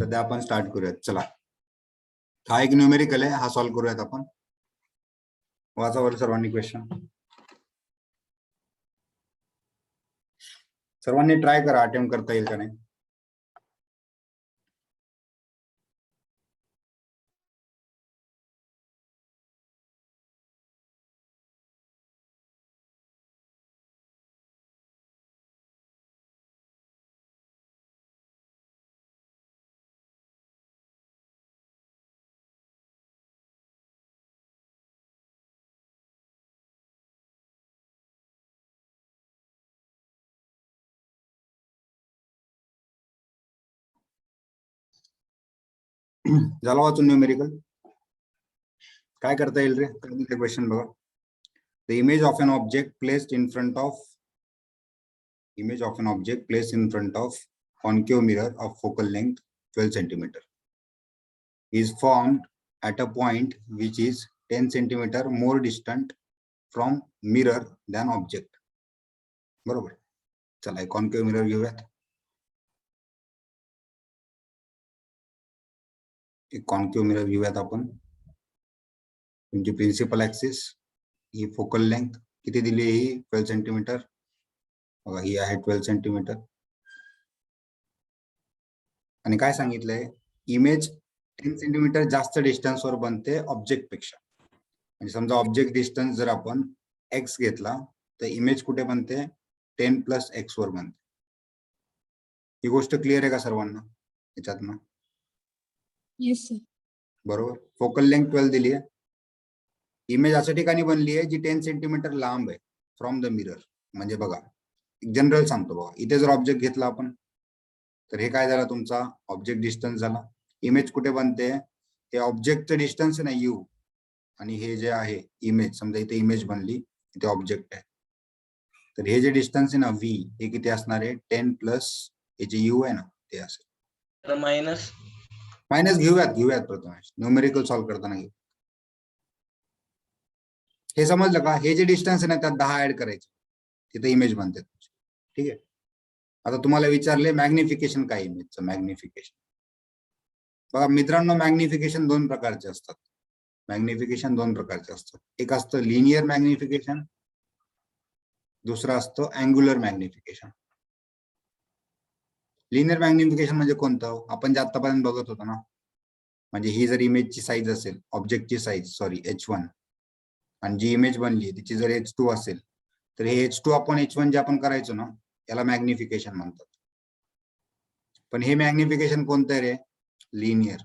सध्या आपण स्टार्ट करूयात. चला, हा एक न्यूमेरिकल आहे, हा सॉल्व्ह करूयात आपण. वाचावर सर्वांनी क्वेश्चन. सर्वांनी ट्राय करा, अटेम्प्ट करता येईल का नाही. झाला वाचून न्यूमेरिकल. काय करता येईल रे क्वेश्चन बघा. The image of an object placed in front of concave mirror of focal length 12 centimeter is formed at a point which is 10 centimeter more distant from mirror than object. बरोबर. चला, concave mirror घेऊयात. एक concave mirror घेऊयात आपण. तुमची principal axis ही focal length किती दिली, ही 12 centimetre. बघा, ही आहे 12 सेंटीमीटर. आणि काय सांगितलंय, इमेज 10 सेंटीमीटर जास्त डिस्टन्स वर बनते ऑब्जेक्ट पेक्षा. म्हणजे समजा ऑब्जेक्ट डिस्टन्स जर आपण एक्स घेतला तर इमेज कुठे बनते, 10 + x वर बनते. ही गोष्ट क्लिअर आहे का सर्वांना याच्यातनं? Yes sir. बरोबर. फोकल लेंथ 12 दिली आहे. इमेज अशा ठिकाणी बनली आहे जी 10 सेंटीमीटर लांब आहे फ्रॉम द मिरर. म्हणजे बघा, जनरल सांगतो बघा, इथे जर ऑब्जेक्ट घेतला आपण तर हे काय झाला, तुमचा ऑब्जेक्ट डिस्टन्स झाला. इमेज कुठे बनते, हे ऑब्जेक्टचं डिस्टन्स आहे ना यू, आणि हे जे आहे इमेज, समजा इथे इमेज बनली, इथे ऑब्जेक्ट आहे, तर हे जे डिस्टन्स आहे ना व्ही, हे किती असणार आहे, 10 + हे जे यू आहे ना ते असेल. मायनस घेऊयात प्रथमेश, न्यूमेरिकल सॉल्व्ह करताना घेऊ. हे समजलं का? हे जे डिस्टन्स आहे ना त्यात 10 ऍड करायचे, तिथे इमेज बनते. ठीक आहे. आता तुम्हाला विचारले मॅग्निफिकेशन काय इमेजचं. मॅग्निफिकेशन बघा मित्रांनो, मॅग्निफिकेशन दोन प्रकारचे असतात. एक असतं लिनियर मॅग्निफिकेशन, दुसरं असतं अँग्युलर मॅग्निफिकेशन. लिनियर मॅग्निफिकेशन म्हणजे कोणतं, आपण जे आतापर्यंत बघत होतो ना, म्हणजे ही जर इमेजची साईज असेल, ऑब्जेक्टची साईज h1, आणि जी इमेज बनली तिची जर h2 असेल, तर हे h2 आपण h1 जे आपण करायचो ना, याला मॅग्निफिकेशन म्हणतात. पण हे मॅग्निफिकेशन कोणतं आहे रे, लिनियर.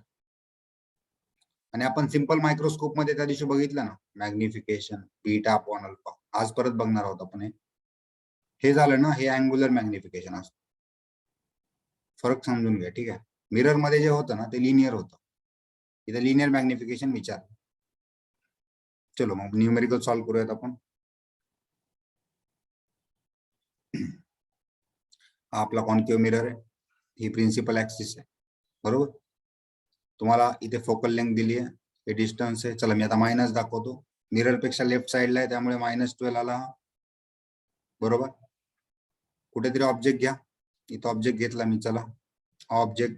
आणि आपण सिंपल मायक्रोस्कोप मध्ये त्या दिवशी बघितलं ना, मॅग्निफिकेशन β/α. आज परत बघणार आहोत आपण. हे झालं ना, हे अँग्युलर मॅग्निफिकेशन असतं. फरक समजून घ्या. ठीक आहे. मिरर मध्ये जे होतं ना ते लिनियर होतं, इथे लिनियर मॅग्निफिकेशन विचार. चलो मग न्यूमेरिकल सॉल्व्ह करूयात आपण. हा आपला कॉन्केव्ह मिरर आहे, ही प्रिन्सिपल ऍक्सिस आहे. बरोबर. तुम्हाला इथे फोकल लेंथ दिली आहे, हे डिस्टन्स आहे. चला, मी आता मायनस दाखवतो. मिरर पेक्षा लेफ्ट साइडला आहे त्यामुळे -12 आला. बरोबर. कुठेतरी ऑब्जेक्ट घ्या, इथं ऑब्जेक्ट घेतला मी. चला, ऑब्जेक्ट,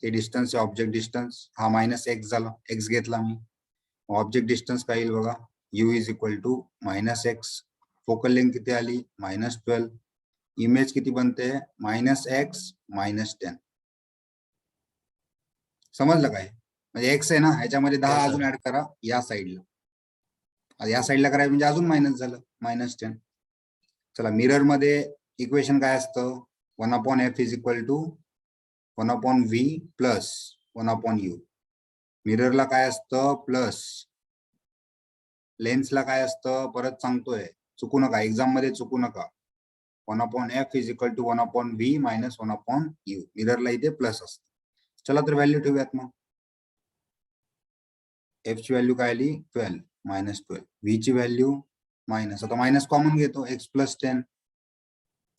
हे डिस्टन्स आहे, ऑब्जेक्ट डिस्टन्स. हा -x झाला, x घेतला मी. ऑब्जेक्ट डिस्टन्स काय येईल बघा, u = -x. फोकल लेंथ किती आली, -12. इमेज किती बनते, -x -10. समजलं काय? म्हणजे x आहे ना, ह्याच्यामध्ये 10 अजून ऍड करा या साईडला. या साईडला करायचं म्हणजे अजून मायनस झालं, -10. चला, मिरर मध्ये इक्वेशन काय असतं, 1/f = 1/v + 1/u. मिररला काय असतं प्लस, लेन्सला काय असतं परत सांगतोय, चुकू नका, एक्झाम मध्ये चुकू नका. 1/f = 1/v - 1/u. मिररला इथे प्लस असतं. चला तर व्हॅल्यू ठेवूयात. मग f ची व्हॅल्यू काय आली, 12 -12. v ची व्हॅल्यू मायनस, आता मायनस कॉमन घेतो, x + 10.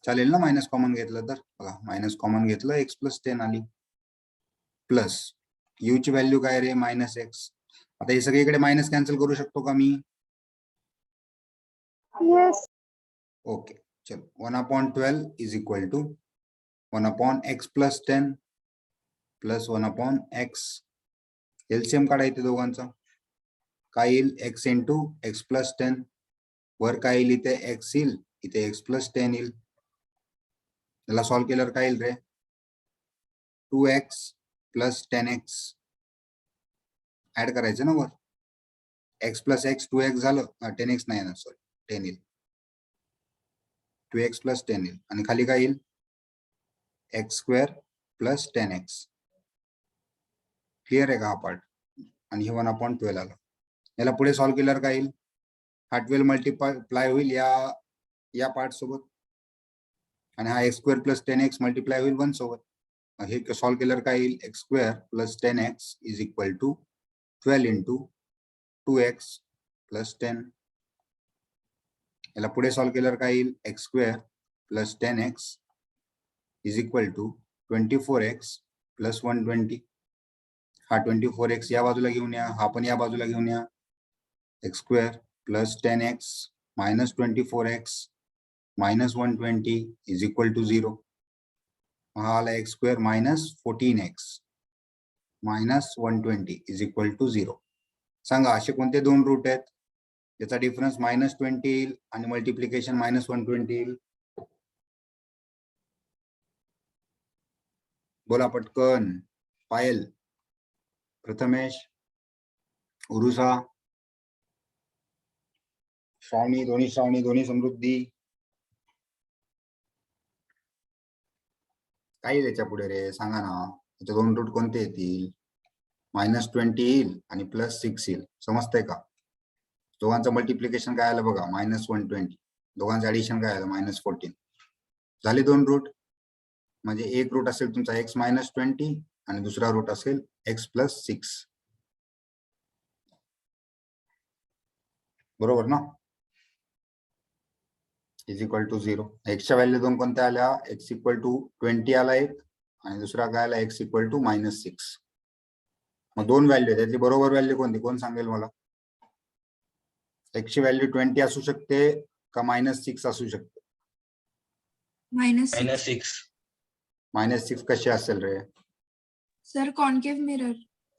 चालेल ना, मायनस कॉमन घेतलं तर. बघा, मायनस कॉमन घेतलं, x + 10 आली. प्लस u ची व्हॅल्यू काय रे, -x. आता हे सगळीकडे मायनस कॅन्सल करू शकतो का मी? येस. ओके. चलो, 1/12 = 1/x + 10 प्लस 1/x. एलसीएम काढायचं दोघांचा. काय येईल x इंटू एक्स प्लस 10. वर काय येईल इथे x येईल, इथे x प्लस 10 येईल. त्याला सॉल्व्ह केल्यावर काय येईल रे 2x प्लस 10x. ऍड करायचं ना वर. x प्लस x 2x झालं, 10x नाही ना सॉरी 10 येईल. 2x प्लस 10 येईल आणि खाली काय येईल x square plus 10x. Clear आहे का हा पार्ट. आणि हे 1/12 आलं. याला पुढे सॉल्व्ह केल्यावर काय येईल, हा 12 मल्टिप्लाय होईल या पार्ट सोबत आणि हा x square plus 10x multiply होईल 1 सोबत. हे सॉल्व्ह केल्यावर काय येईल x square plus 10x is equal to 12 into 2x plus 10. याला पुढे सॉल्व्ह केल्यावर काय येईल x square plus 10x is equal to 24x plus 120. हा 24x या बाजूला घेऊन या, हा पण या बाजूला घेऊन या. x square plus 10x minus 24x minus 120 is equal to 0. हा आला x square minus 14x minus 120 is equal to 0. सांगा असे कोणते दोन रूट आहेत याचा डिफरन्स -20 येईल आणि मल्टिप्लिकेशन -120 येईल. बोला पटकन. पायल, प्रथमेश, उरुसा, श्रावणी, दोन्ही समृद्धी. काय त्याच्या पुढे रे सांगा ना. त्याचे दोन रूट कोणते येतील. -20 येईल आणि +6 येईल. समजतंय का. दोघांचं मल्टिप्लिकेशन काय आलं बघा -120. दोघांचं ऍडिशन काय आलं -14. झाले दोन रूट. म्हणजे एक रूट असेल तुमचा x -20 आणि दुसरा रूट असेल x + 6. बरोबर ना. Is equal to 0. एक्सच्या व्हॅल्यू दोन कोणत्या आल्या, x = 20 आला एक आणि दुसरा काय आला x = -6. मग दोन व्हॅल्यू त्यातली बरोबर व्हॅल्यू कोणती, कोण सांगेल मला. x ची व्हॅल्यू 20 असू शकते का -6 असू शकते. -6. -6 कशी असेल रे. Sir concave mirror.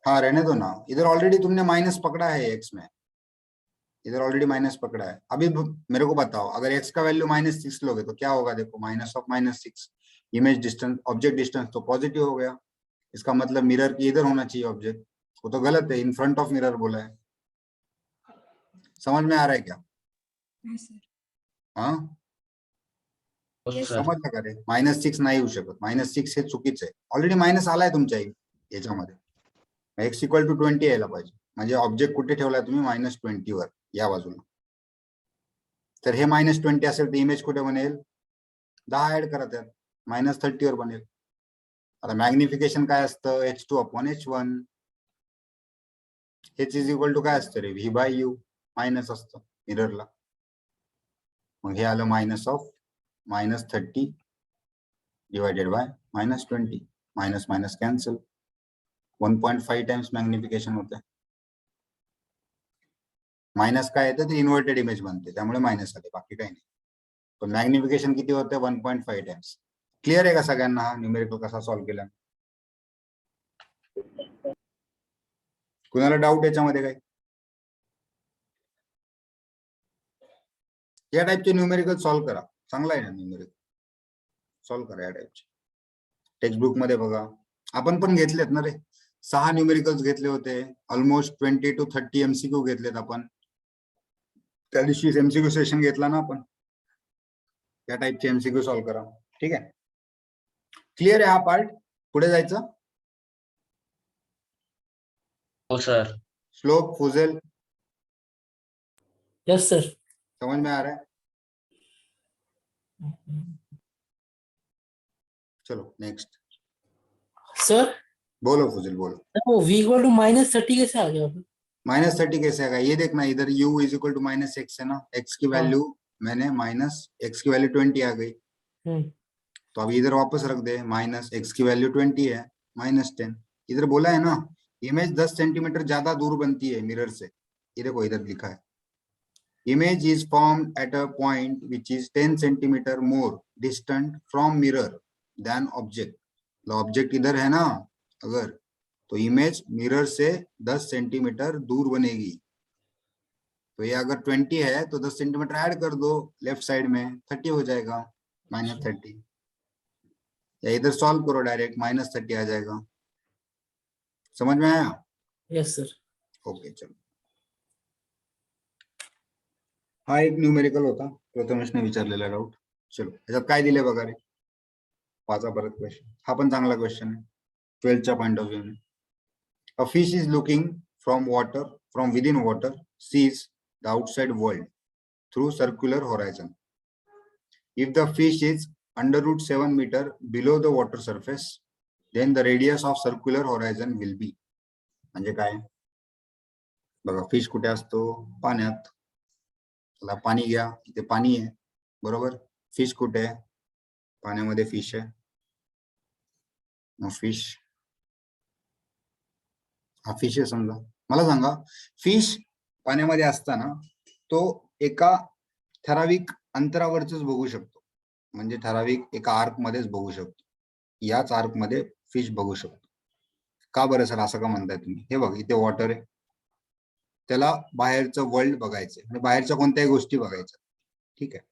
हाँ रहने दो ना. इधर ऑलरेडी तुमने माइनस पकड़ा है x में. इधर ऑलरेडी माइनस पकड़ा है. अभी मेरे को बताओ अगर x का वैल्यू -6 लोगे तो क्या होगा. देखो -6. इमेज डिस्टेंस ऑब्जेक्ट डिस्टेंस तो पॉजिटिव हो गया. इसका मतलब मिरर की इधर होना चाहिए ऑब्जेक्ट. वो तो गलत है, इन फ्रंट ऑफ मिरर बोला है. समझ में आ रहा है क्या. हाँ समजलं का रे. -6 नाही येऊ शकत. -6 हे चुकीचं आहे. ऑलरेडी मायनस आलाय तुमच्या याच्यामध्ये. x = 20 यायला पाहिजे. म्हणजे ऑब्जेक्ट कुठे ठेवलाय तुम्ही -20 वर या बाजूला. तर हे -20 असेल तर इमेज कुठे बनेल 10 ऍड करा त्यात -30 वर बनेल. आता मॅग्निफिकेशन काय असतं h2/h1. h is equal to काय असतं रे v/u. मायनस असतं मिररला. मग हे आलं -30 divided by -20. Minus minus cancel. 1.5 times magnification होते. मायनस काय येतं ते इन्व्हर्टेड इमेज बनते त्यामुळे मायनस आले, बाकी काही नाही. पण मॅग्निफिकेशन किती होते 1.5 टाइम्स. क्लिअर आहे का सगळ्यांना हा न्यूमेरिकल कसा सॉल्व्ह केला. कुणाला डाऊट याच्यामध्ये काय. या टाइपचे न्यूमेरिकल सॉल्व्ह करा. चांगला आहे ना न्यूमेरिकल सॉल्व्ह करा या टाइपचे. टेक्स्ट बुक मध्ये बघा. आपण पण घेतलेत ना रे. 6 न्यूमेरिकल्स घेतले होते. ऑलमोस्ट 20 to 30 MCQ घेतलेत आपण. त्या दिवशी MCQ सेशन घेतला ना आपण. या टाइपचे MCQ सॉल्व्ह करा. ठीक आहे. क्लिअर आहे हा पार्ट. पुढे जायचं. हो सर. स्लोप फुजेल. Yes sir. समझ में आ रहा है. चलो नेक्स्ट. सर बोलो फुजेल बोलो. वो v = -30 कैसे आ गया. -30 कैसे आएगा. ये देखना इधर u = -x है ना. x की वैल्यू मैंने -x की वैल्यू 20 आ गई. तो अब इधर वापस रख दे. -x की वैल्यू 20 है -10. इधर बोला है ना इमेज 10 सेंटीमीटर ज्यादा दूर बनती है मिरर से. ये देखो इधर लिखा है image is formed at a point which is 10 centimeter more distant from mirror than object. तो ऑब्जेक्ट इधर है ना अगर तो इमेज मिरर से 10 सेंटीमीटर दूर बनेगी। तो ये अगर 20 है तो 10 सेंटीमीटर ऐड कर दो लेफ्ट साइड में, 30 हो जाएगा, -30। या इधर सॉल्व करो डायरेक्ट, -30 आ जाएगा। समझ में आया? Yes sir. ओके चलो, हा एक न्यूमेरिकल होता प्रथमेशने विचारलेला डाऊट. चलो याच्यात काय दिले बघा रे, पाचा परत क्वेश्चन. हा पण चांगला क्वेश्चन आहे 12th point of view. A fish is looking from within water, sees the outside world through circular horizon. If the fish is under root 7 meter below the water surface, then the radius of circular horizon will be. म्हणजे काय बघा, fish कुठे असतो? पाण्यात. चला पाणी घ्या, इथे पाणी आहे बरोबर. फिश कुठे आहे? पाण्यामध्ये फिश आहे. मग फिश, हा फिश आहे समजा. मला सांगा, फिश पाण्यामध्ये असताना तो एका ठराविक अंतरावरच बघू शकतो, म्हणजे ठराविक एका आर्क मध्येच बघू शकतो. याच आर्क मध्ये फिश बघू शकतो. का बरं सर असं का म्हणताय तुम्ही? हे बघ, इथे वॉटर आहे, त्याला बाहेरचं वर्ल्ड बघायचं म्हणजे बाहेरच्या कोणत्याही गोष्टी बघायच्या. ठीक आहे,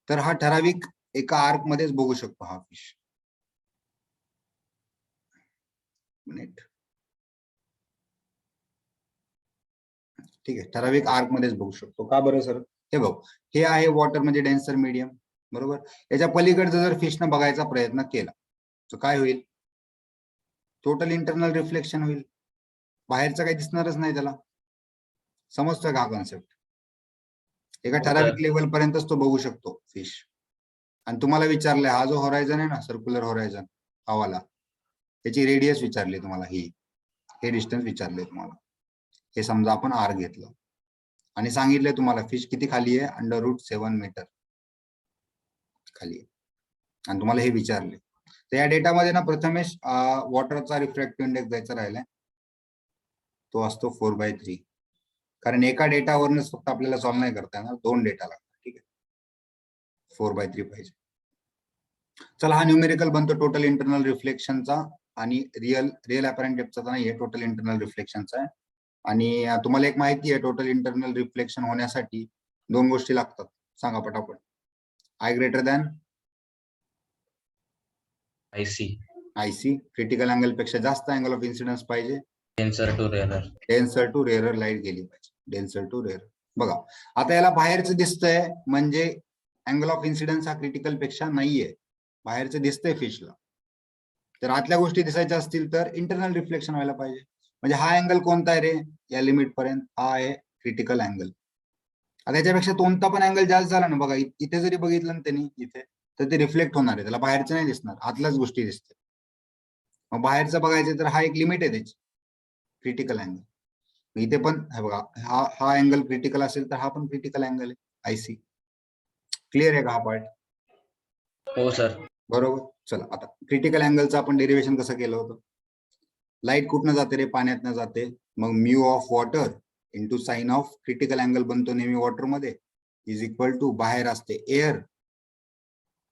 तर हा ठराविक एका आर्क मध्येच बघू शकतो हा फिश. मिनिट, ठीक आहे, ठराविक आर्क मध्येच बघू शकतो. का बरं सर? हे बघ, हे आहे वॉटर म्हणजे डेन्सर मीडियम बरोबर. याच्या पलीकडचं जर फिशनं बघायचा प्रयत्न केला तर काय होईल? टोटल इंटरनल रिफ्लेक्शन होईल, बाहेरचं काही दिसणारच नाही त्याला. समजतोय का हा कॉन्सेप्ट? एका ठराविक लेवल पर्यंतच तो बघू शकतो फिश. आणि तुम्हाला विचारलंय हा जो होरायझन आहे ना, सर्क्युलर होरायझन हवाला, त्याची रेडियस विचारली तुम्हाला, हे डिस्टन्स विचारले तुम्हाला. हे समजा आपण आर घेतलं आणि सांगितलंय तुम्हाला फिश किती खाली आहे? अंडर रूट 7 मीटर खाली आहे, आणि तुम्हाला हे विचारले. तर या डेटामध्ये ना प्रथमेश वॉटरचा रिफ्रॅक्टिव्ह इंडेक्स द्यायचा राहिलाय, तो असतो 4/3. कारण एका डेटावरनच फक्त आपल्याला सॉल्व्ह नाही करता येणार, 2 डेटा लागतात. ठीक आहे, 4/3 पाहिजे. चला, हा न्यूमेरिकल बनतो टोटल इंटरनल रिफ्लेक्शनचा आणि रिअल अपॅरंट डेप्थचा नाहीये, टोटल इंटरनल रिफ्लेक्शनचा आहे. आणि तुम्हाला एक माहिती आहे, टोटल इंटरनल रिफ्लेक्शन होण्यासाठी 2 गोष्टी लागतात. सांगा पटापट. I greater than IC, critical angle पेक्षा जास्त अँगल ऑफ इन्सिडन्स पाहिजे, डेन्सर टू रेअरर लाईट गेली पाहिजे, डेन्सर टू रेअरर. बघा आता याला बाहेरचं दिसतंय म्हणजे अँगल ऑफ इन्सिडन्स हा क्रिटिकल पेक्षा नाहीये, बाहेरचं दिसतंय फिशला. तर आतल्या गोष्टी दिसायच्या असतील तर इंटरनल रिफ्लेक्शन व्हायला पाहिजे. म्हणजे हा अँगल कोणता आहे रे या लिमिट पर्यंत? हा आहे क्रिटिकल अँगल. आता याच्यापेक्षा कोणता पण अँगल जास्त झाला ना, बघा इथे जरी बघितलं ना त्यांनी इथे, तर ते रिफ्लेक्ट होणार आहे, त्याला बाहेरचं नाही दिसणार, आतल्याच गोष्टी दिसते. मग बाहेरचं बघायचं तर हा एक लिमिट आहे त्याची, क्रिटिकल अँगल. इथे पण बघा, हा अँगल क्रिटिकल असेल तर हा पण क्रिटिकल अँगल आहे, आयसी. क्लिअर आहे का हा पार्ट? हो सर. बरोबर. चला आता क्रिटिकल अँगलचं आपण डेरिव्हेशन कसं केलं होतं? लाईट कुठनं जाते रे? पाण्यातनं जाते. मग mu of water into sine of critical angle बनतो नेहमी वॉटर मध्ये, इज इक्वल टू बाहेर असते एअर,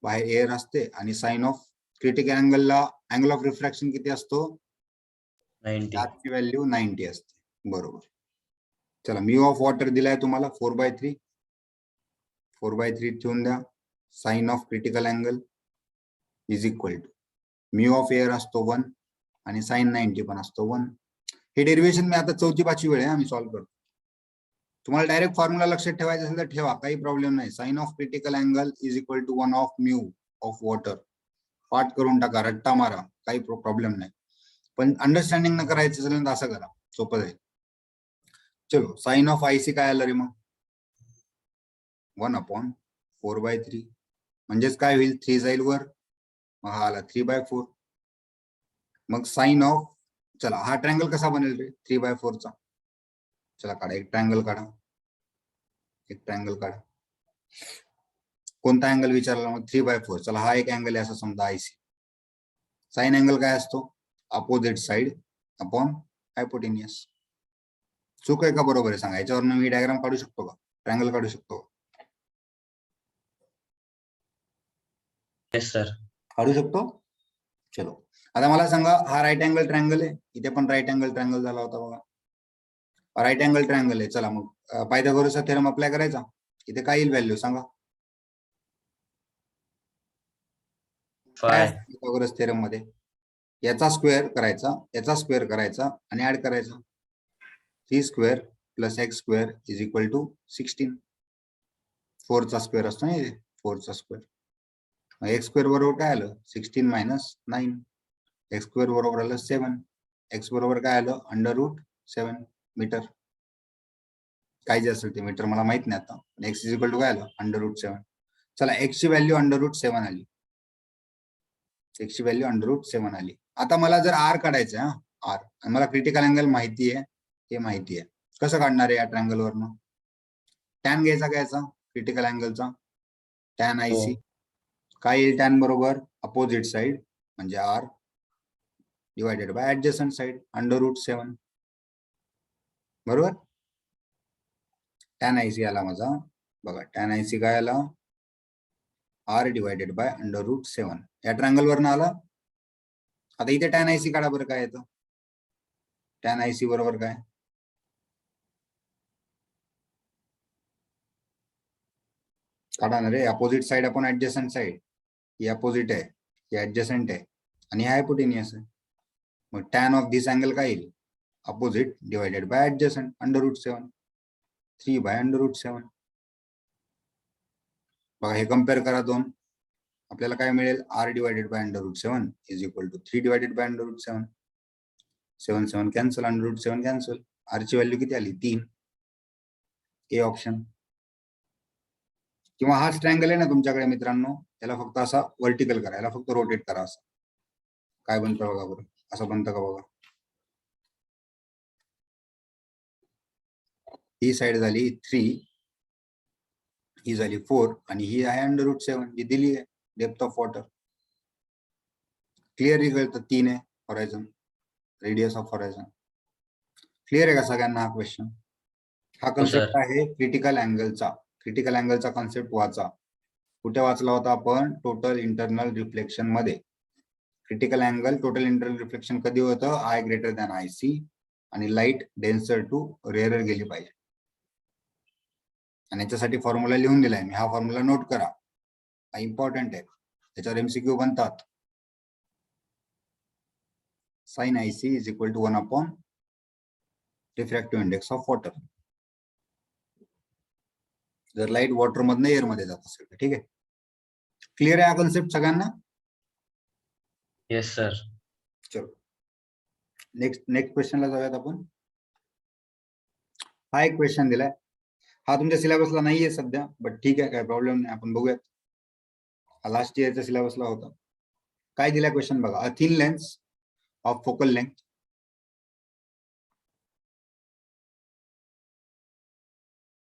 बाहेर एअर असते, आणि साइन ऑफ क्रिटिकल अँगलला अँगल ऑफ रिफ्रॅक्शन किती असतो? 90. ची व्हॅल्यू 90 असते. बरोबर. चला, म्यू ऑफ वॉटर दिलाय तुम्हाला 4/3, 4/3 ठेवून द्या. Sine of critical angle is equal to mu of air असतो 1 आणि साइन 90 पण असतो 1. हे डेरिव्हेशन मी आता 4थी-5वी वेळ आहे आम्ही सॉल्व्ह करतो. तुम्हाला डायरेक्ट फॉर्म्युला लक्षात ठेवायचं असेल तर ठेवा, काही प्रॉब्लेम नाही. Sine of critical angle is equal to 1 of mu of water. पाठ करून टाका, रट्टा मारा, काही प्रॉब्लेम नाही. पण अंडरस्टँडिंग न करायचं असेल तर असं करा, सोपं जाईल. चलो, साइन ऑफ आयसी काय आलं रे मग? 1/4/3. म्हणजेच काय होईल? 3 जाईल वर, मग हा आला 3/4. मग साइन ऑफ, चला हा ट्रायंगल कसा बनेल रे 3/4 चा? चला काढा, एक ट्रायंगल काढा, एक ट्रायंगल काढा. कोणता अँगल विचारला मग? 3/4. चला हा एक अँगल आहे असं समजा आयसी. साइन अँगल काय असतो? Opposite side upon hypotenuse. चूक आहे का बरोबर आहे सांगा? याच्यावरनं मी डायग्राम काढू शकतो का? ट्रायंगल काढू शकतो का? Yes sir. काढू शकतो. चलो आता मला सांगा, हा राईट अँगल ट्रायंगल आहे, इथे पण राईट अँगल ट्रायंगल झाला होता बघा, राईट अँगल ट्रायंगल आहे. चला मग पायथागोरसचा थेरम अप्लाय करायचा. इथे काय येईल व्हॅल्यू सांगा, काय 5. असतं पायथागोरस थेरम मध्ये? याचा स्क्वेअर करायचा, याचा स्क्वेअर करायचा आणि ऍड करायचा. 3 square plus X square is equal to 16. 4 चा स्क्वेअर असतो ना, 4 चा स्क्वेअर. एक्स स्क्वेअर बरोबर काय आलं, 16 मायनस 9. एक्स स्क्वेअर बरोबर आलं 7. एक्स बरोबर काय आलं, √7 मीटर. काय जे असेल ते मीटर मला माहित नाही आता. एक्स इज इक्वल टू काय आलं, √7. चला एक्स ची व्हॅल्यू √7 आली. एक्स ची व्हॅल्यू √7 आली. आता मला जर आर काढायचं आहे, आर, आणि मला क्रिटिकल अँगल माहिती आहे, हे माहिती आहे. कसं काढणार आहे या ट्रायंगल वरनं? टॅन घ्यायचा क्रिटिकल अँगलचा, टॅन आय सी. काय येईल टॅन बरोबर, अपोजिट साइड म्हणजे R divided by adjacent side √7. बरोबर. टॅन आय सी आला माझा बघा, टॅन आय सी काय आला, आर डिवायडेड बाय √7. या ट्रायंगल वरनं आला. आता इथे टॅन आय सी काढा बरं, काय येतं टॅन आय सी बरोबर काय, काढा ना रे. Opposite side upon adjacent side. ही अपोजिट आहे, ही ऍडजसंट आहे आणि हा हायपोटेनियस आहे. मग टॅन ऑफ दिस अँगल काय येईल, opposite divided by adjacent √7. 3 by √7. बघा हे कम्पेअर करा दोन, आपल्याला काय मिळेल, R divided by √7 is equal to 3 divided by √7. 7 7 cancel, √7 cancel. R ची व्हॅल्यू किती आली, 3. A option. किंवा हाच ट्रायंगल आहे ना तुमच्याकडे मित्रांनो, याला फक्त असा व्हर्टिकल करा, याला फक्त रोटेट करा. असं काय बनतं बघा बरं, असं बनतं का बघा. ही साइड झाली 3, ही झाली 4 आणि ही आहे √7 जी दिली आहे डेप्थ ऑफ वॉटर. क्लिअरली कळतं, 3 आहे horizon, radius of horizon. Clear आहे का सगळ्यांना हा क्वेश्चन? हा कन्सेप्ट आहे क्रिटिकल अँगलचा. क्रिटिकल अँगलचा कॉन्सेप्ट वाचा. कुठे वाचला होता आपण, टोटल इंटरनल रिफ्लेक्शन मध्ये. Critical angle total internal reflection कधी होतं, I greater than I C आणि लाईट डेन्सर टू रेअरर गेली पाहिजे. आणि याच्यासाठी फॉर्म्युला लिहून दिलाय मी, हा फॉर्म्युला नोट करा, हा इम्पॉर्टंट आहे, त्याच्यावर एमसीक्यू बनतात. Sine I C is equal to 1 upon refractive index of water. जर लाईट वॉटर मधनं एअर मध्ये जात असेल तर. ठीक आहे, क्लिअर आहे हा कन्सेप्ट सगळ्यांना? Yes sir. चलो नेक्स्ट क्वेश्चनला जाऊयात आपण. हा एक क्वेश्चन दिलाय, हा तुमच्या सिलेबसला नाहीये सध्या, बट ठीक आहे, काय प्रॉब्लेम नाही, आपण बघूयात. हा लास्ट इयरच्या सिलेबसला होता. काय दिलाय क्वेश्चन बघा, a thin lens of focal length.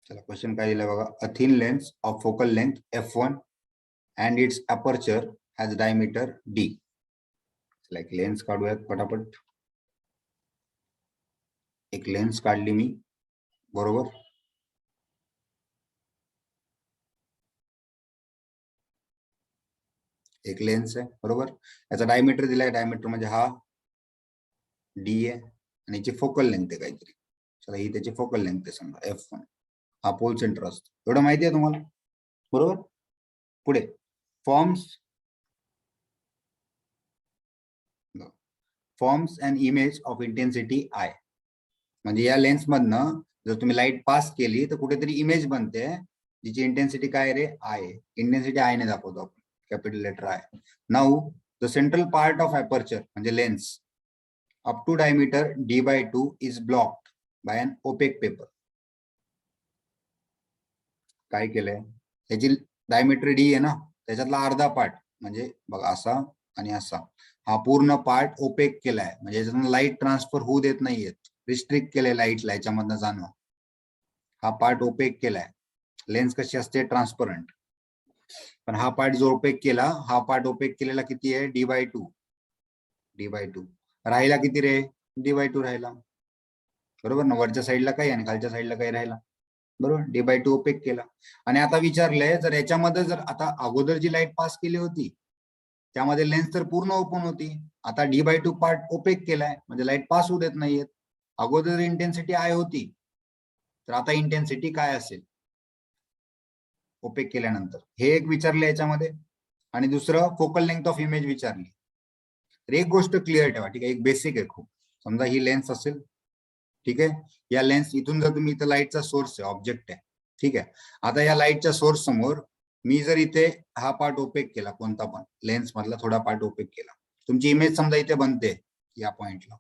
चला क्वेश्चन काय दिलाय बघा, a thin lens of focal length f1 and its aperture has diameter d. चला एक लेन्स काढूयात पटापट. एक लेन्स काढली मी, बरोबर. एक लेन्स आहे, बरोबर. याचा डायमीटर दिलाय, डायमीटर म्हणजे हा डी आहे आणि याची फोकल लेंथ आहे काहीतरी. चला ही त्याची फोकल लेंथ आहे समजा f1. हा पोल सेंटर असतो, एवढं माहिती आहे तुम्हाला, बरोबर. पुढे forms an image of intensity I. म्हणजे या लेन्स मधनं जर तुम्ही लाईट पास केली तर कुठेतरी इमेज बनते, जिची इंटेन्सिटी काय रे, आय. इंटेन्सिटी आय ने दाखवतो आपण, capital letter I. Now the central part of aperture म्हणजे lens up to diameter d/2 is blocked by an opaque paper. काय केलंय, याची डायमीटर डी आहे ना, त्याच्यातला अर्धा पार्ट म्हणजे बघा असा आणि असा, हा पूर्ण पार्ट ओपेक केलाय, म्हणजे याच्यातून लाईट ट्रान्सफर होऊ देत नाहीयेत, रिस्ट्रिक्ट केलंय लाईटला याच्यामधनं जाणं. हा पार्ट ओपेक केलाय. लेन्स कशी असते, ट्रान्सपरंट. पण हा पार्ट जो ओपेक केला, हा पार्ट ओपेक केलेला किती आहे, d/2. d/2 राहिला किती रे, d/2 राहिला, बरोबर ना. वरच्या साईडला काही आणि खालच्या साईडला काही राहिला, बरोबर. d/2 ओपेक केला. आणि आता विचारलंय, जर याच्यामध्ये जर आता अगोदर जी लाईट पास केली होती त्यामध्ये लेन्स तर पूर्ण ओपन होती. आता D/2 पार्ट ओपेक केलाय म्हणजे लाईट पास होऊ देत नाहीयेत. अगोदर इंटेन्सिटी आय होती, तर आता इंटेन्सिटी काय असेल ओपेक केल्यानंतर, हे एक विचारलं याच्यामध्ये. आणि दुसरं फोकल लेंथ ऑफ इमेज विचारली. तर एक गोष्ट क्लिअर ठेवा, ठीक आहे, एक बेसिक आहे खूप. समजा ही लेन्स असेल, ठीक आहे, या लेन्स इथून जर तुम्ही इथं लाईटचा सोर्स आहे, ऑब्जेक्ट आहे, ठीक आहे. आता या लाईटच्या सोर्स समोर मी जर इथे हा पार्ट ओपेक केला, कोणता पण लेन्स मधला थोडा पार्ट ओपेक केला, तुमची इमेज समजा इथे बनते या पॉइंटला,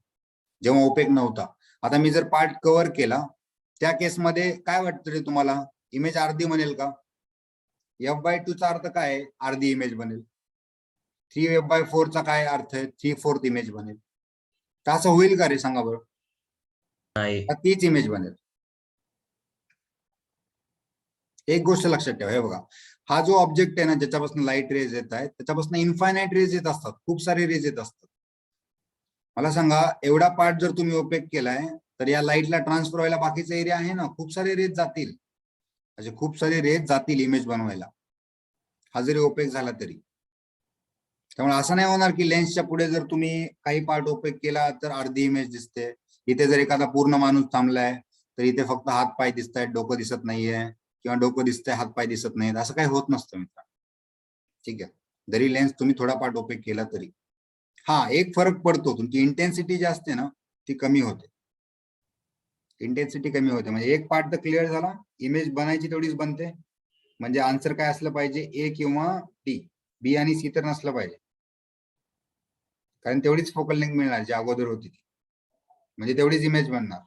जेव्हा ओपेक नव्हता. आता मी जर पार्ट कव्हर केला, त्या केसमध्ये काय वाटतं रे तुम्हाला, इमेज अर्धी बनेल का? F/2 चा अर्थ काय आहे? अर्धी इमेज बनेल. 3F/4 चा काय अर्थ आहे? 3/4 इमेज बनेल. तर असं होईल का रे, सांगा बरं? नाही. तीच इमेज बनेल. एक गोष्ट लक्षात ठेवा, हे बघा, हा जो ऑब्जेक्ट आहे ना, ज्याच्यापासून लाईट रेज येत आहेत, त्याच्यापासून इन्फायनाइट रेज येत असतात, खूप सारे रेज येत असतात. मला सांगा, एवढा पार्ट जर तुम्ही ओपेक केलाय, तर या लाईटला ट्रान्सफर व्हायला बाकीचा एरिया आहे ना, खूप सारे रेज जातील, म्हणजे खूप सारे रेज जातील इमेज बनवायला, हा जरी ओपेक झाला तरी. त्यामुळे असं नाही होणार की लेन्सच्या पुढे जर तुम्ही काही पार्ट ओपेक केला तर अर्धी इमेज दिसते. इथे जर एखादा पूर्ण माणूस थांबलाय तर इथे फक्त हात पाय दिसत आहेत, डोकं दिसत नाहीये, किंवा डोकं दिसतंय हात पाय दिसत नाहीत, असं काही होत नसतं मित्र, ठीक आहे. जरी लेन्स तुम्ही थोडा पार्ट ओपेक केला तरी. हा एक फरक पडतो, तुमची इंटेन्सिटी जी असते ना ती कमी होते, इंटेन्सिटी कमी होते. म्हणजे एक पार्ट तर क्लिअर झाला, इमेज बनायची तेवढीच बनते. म्हणजे आन्सर काय असलं पाहिजे, ए किंवा डी, बी आणि सी तर नसलं पाहिजे, कारण तेवढीच फोकल लेंथ मिळणार जी अगोदर होती ती, म्हणजे तेवढीच इमेज बनणार.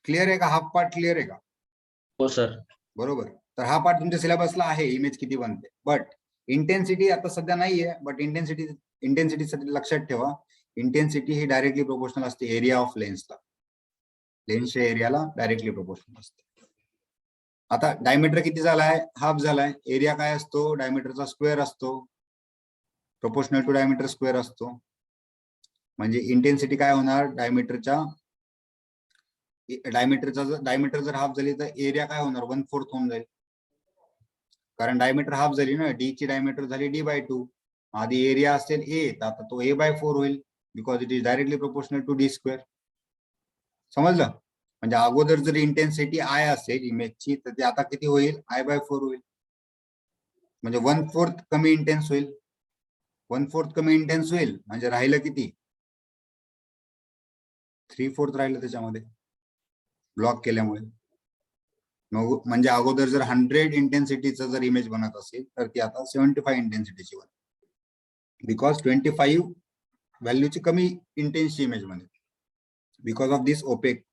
क्लिअर आहे का? हाफ पार्ट क्लिअर आहे का? हो सर. बरोबर. तर हा पार्ट तुमच्या सिलेबसला आहे, इमेज किती बनते. बट इंटेन्सिटी आता सध्या नाहीये, बट इंटेन्सिटीसाठी लक्षात ठेवा, इंटेन्सिटी ही डायरेक्टली प्रोपोर्शनल असते एरिया ऑफ लेन्सला, लेन्सच्या एरियाला डायरेक्टली प्रोपोर्शनल असते. आता डायमीटर किती झालाय? हाफ झालाय. एरिया काय असतो? डायमीटरचा स्क्वेअर असतो, प्रोपोर्शनल टू डायमीटर स्क्वेअर असतो. म्हणजे इंटेन्सिटी काय होणार? डायमीटर जर हाफ झाली तर एरिया काय होणार? 1/4 होऊन जाईल, कारण डायमीटर हाफ झाली ना, डी ची डायमीटर झाली D/2. आधी एरिया असेल ए, तर आता तो A/4 होईल, because it is directly proportional to D square. समजलं? म्हणजे अगोदर जर इंटेन्सिटी आय असेल इमेजची, तर ती आता किती होईल? I/4 होईल, म्हणजे 1/4 कमी इंटेन्स होईल. 1/4 कमी इंटेन्स होईल म्हणजे राहिलं किती? 3/4 राहिलं त्याच्यामध्ये, ब्लॉक केल्यामुळे. म्हणजे अगोदर जर 100 इंटेन्सिटीचं जर इमेज बनत असेल, तर ती आता 75 इंटेन्सिटीची बनेल, बिकॉज 25 व्हॅल्यूची कमी इंटेन्सची इमेज बनेल, बिकॉज ऑफ दिस ओपेक.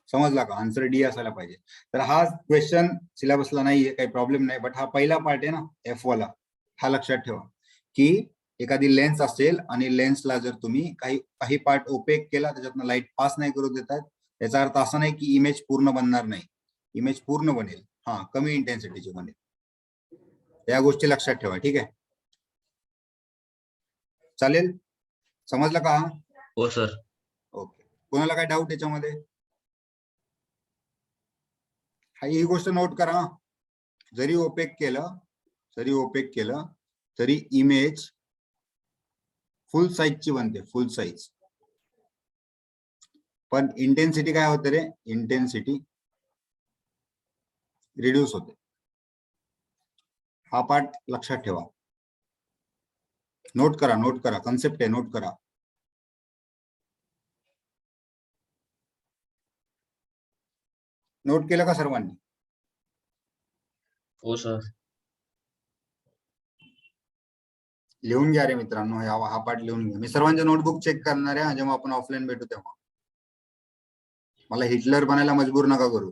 समजला का? आन्सर डी असायला पाहिजे. तर हा क्वेश्चन सिलेबसला नाहीये, काही प्रॉब्लेम नाही, बट हा पहिला पार्ट आहे ना F वाला, हा लक्षात ठेवा की एखादी लेन्स असेल आणि लेन्सला जर तुम्ही काही पार्ट ओपेक केला, त्याच्यातनं लाईट पास नाही करू देतात, याचा अर्थ असा नाही की इमेज पूर्ण बनणार नाही, इमेज पूर्ण बनेल, हा कमी इंटेन्सिटीची बनेल. या गोष्टी लक्षात ठेवा, ठीक आहे? चालेल, समजलं का? हो सर. ओके. कोणाला काय डाऊट याच्यामध्ये? ही गोष्ट नोट करा, जरी ओपेक केलं तरी इमेज फुल साईजची बनते, फुल साईज. पण इंटेन्सिटी काय होते रे? इंटेन्सिटी रिड्यूस होते. हा पार्ट लक्षात ठेवा, नोट करा, कन्सेप्ट आहे, नोट करा. नोट केलं का सर्वांनी? हो सर. लिहून घ्या रे मित्रांनो, हा पार्ट लिहून घ्या. मी सर्वांचे नोटबुक चेक करणार आहे जेव्हा आपण ऑफलाईन भेटू तेव्हा. मला हिटलर बनायला मजबूर नका करू.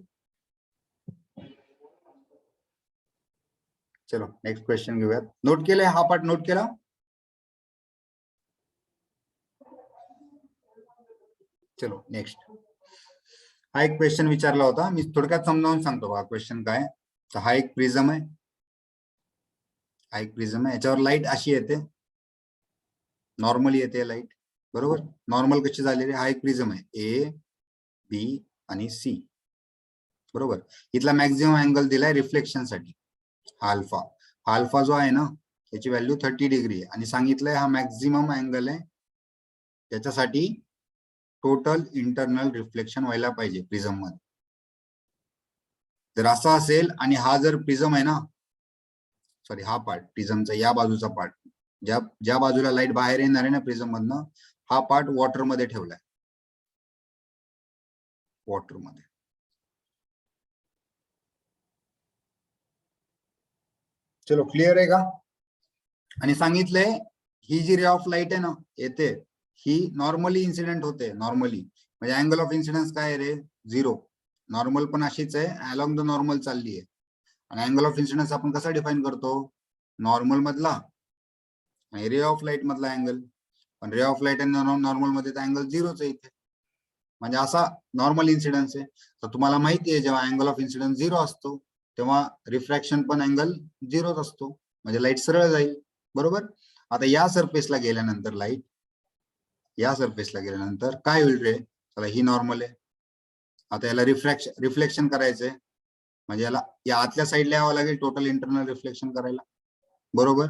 चलो नेक्स्ट क्वेश्चन घेऊयात. नोट केलंय हा पार्ट? नोट केला? चलो नेक्स्ट. हा एक क्वेश्चन विचारला होता, मी थोडक्यात समजावून सांगतो बघा क्वेश्चन काय. तर हा एक प्रिझम आहे, याच्यावर लाईट अशी येते, नॉर्मली येते लाईट, बरोबर? नॉर्मल कशी झालेली? हा एक प्रिझम आहे, ए बी आणि सी, बरोबर? इथला मॅक्झिमम अँगल दिलाय रिफ्लेक्शन साठी, हा अल्फा जो आहे ना, याची व्हॅल्यू 30 डिग्री आहे आणि सांगितलंय हा मॅक्झिमम अँगल आहे, त्याच्यासाठी टोटल इंटरनल रिफ्लेक्शन व्हायला पाहिजे प्रिझम मध्ये. जर असं असेल आणि हा जर प्रिझम आहे ना, सॉरी हा पार्ट प्रिझमचा या बाजूचा पार्ट, ज्या बाजूला लाईट बाहेर येणार आहे ना प्रिझम मधनं, हा पार्ट वॉटर मध्ये ठेवलाय, वॉटर मध्ये. चलो क्लिअर आहे का? आणि सांगितलंय ही जी रे ऑफ लाईट आहे ना येते, ही नॉर्मली इन्सिडेंट होते. नॉर्मली म्हणजे अँगल ऑफ इन्सिडन्स काय आहे रे? 0. नॉर्मल पण अशीच आहे, अलॉंग द नॉर्मल चालली आहे. आणि अँगल ऑफ इन्सिडन्स आपण कसा डिफाइन करतो? नॉर्मल मधला आणि रे ऑफ लाईट मधला अँगल. पण रे ऑफ लाईट आणि नॉर्मल मध्ये अँगल 0च आहे इथे, म्हणजे असा नॉर्मल इन्सिडन्स आहे. तर तुम्हाला माहिती आहे जेव्हा अँगल ऑफ इन्सिडन्स 0 असतो तेव्हा रिफ्रॅक्शन पण अँगल 0च असतो, म्हणजे लाईट सरळ जाईल. बरोबर. आता या सरफेसला गेल्यानंतर लाईट, या सरफेसला गेल्यानंतर काय होईल रे? चला ही नॉर्मल आहे, आता याला रिफ्लेक्शन करायचंय, म्हणजे याला या आतल्या साईडला यावं लागेल टोटल इंटरनल रिफ्लेक्शन करायला. बरोबर.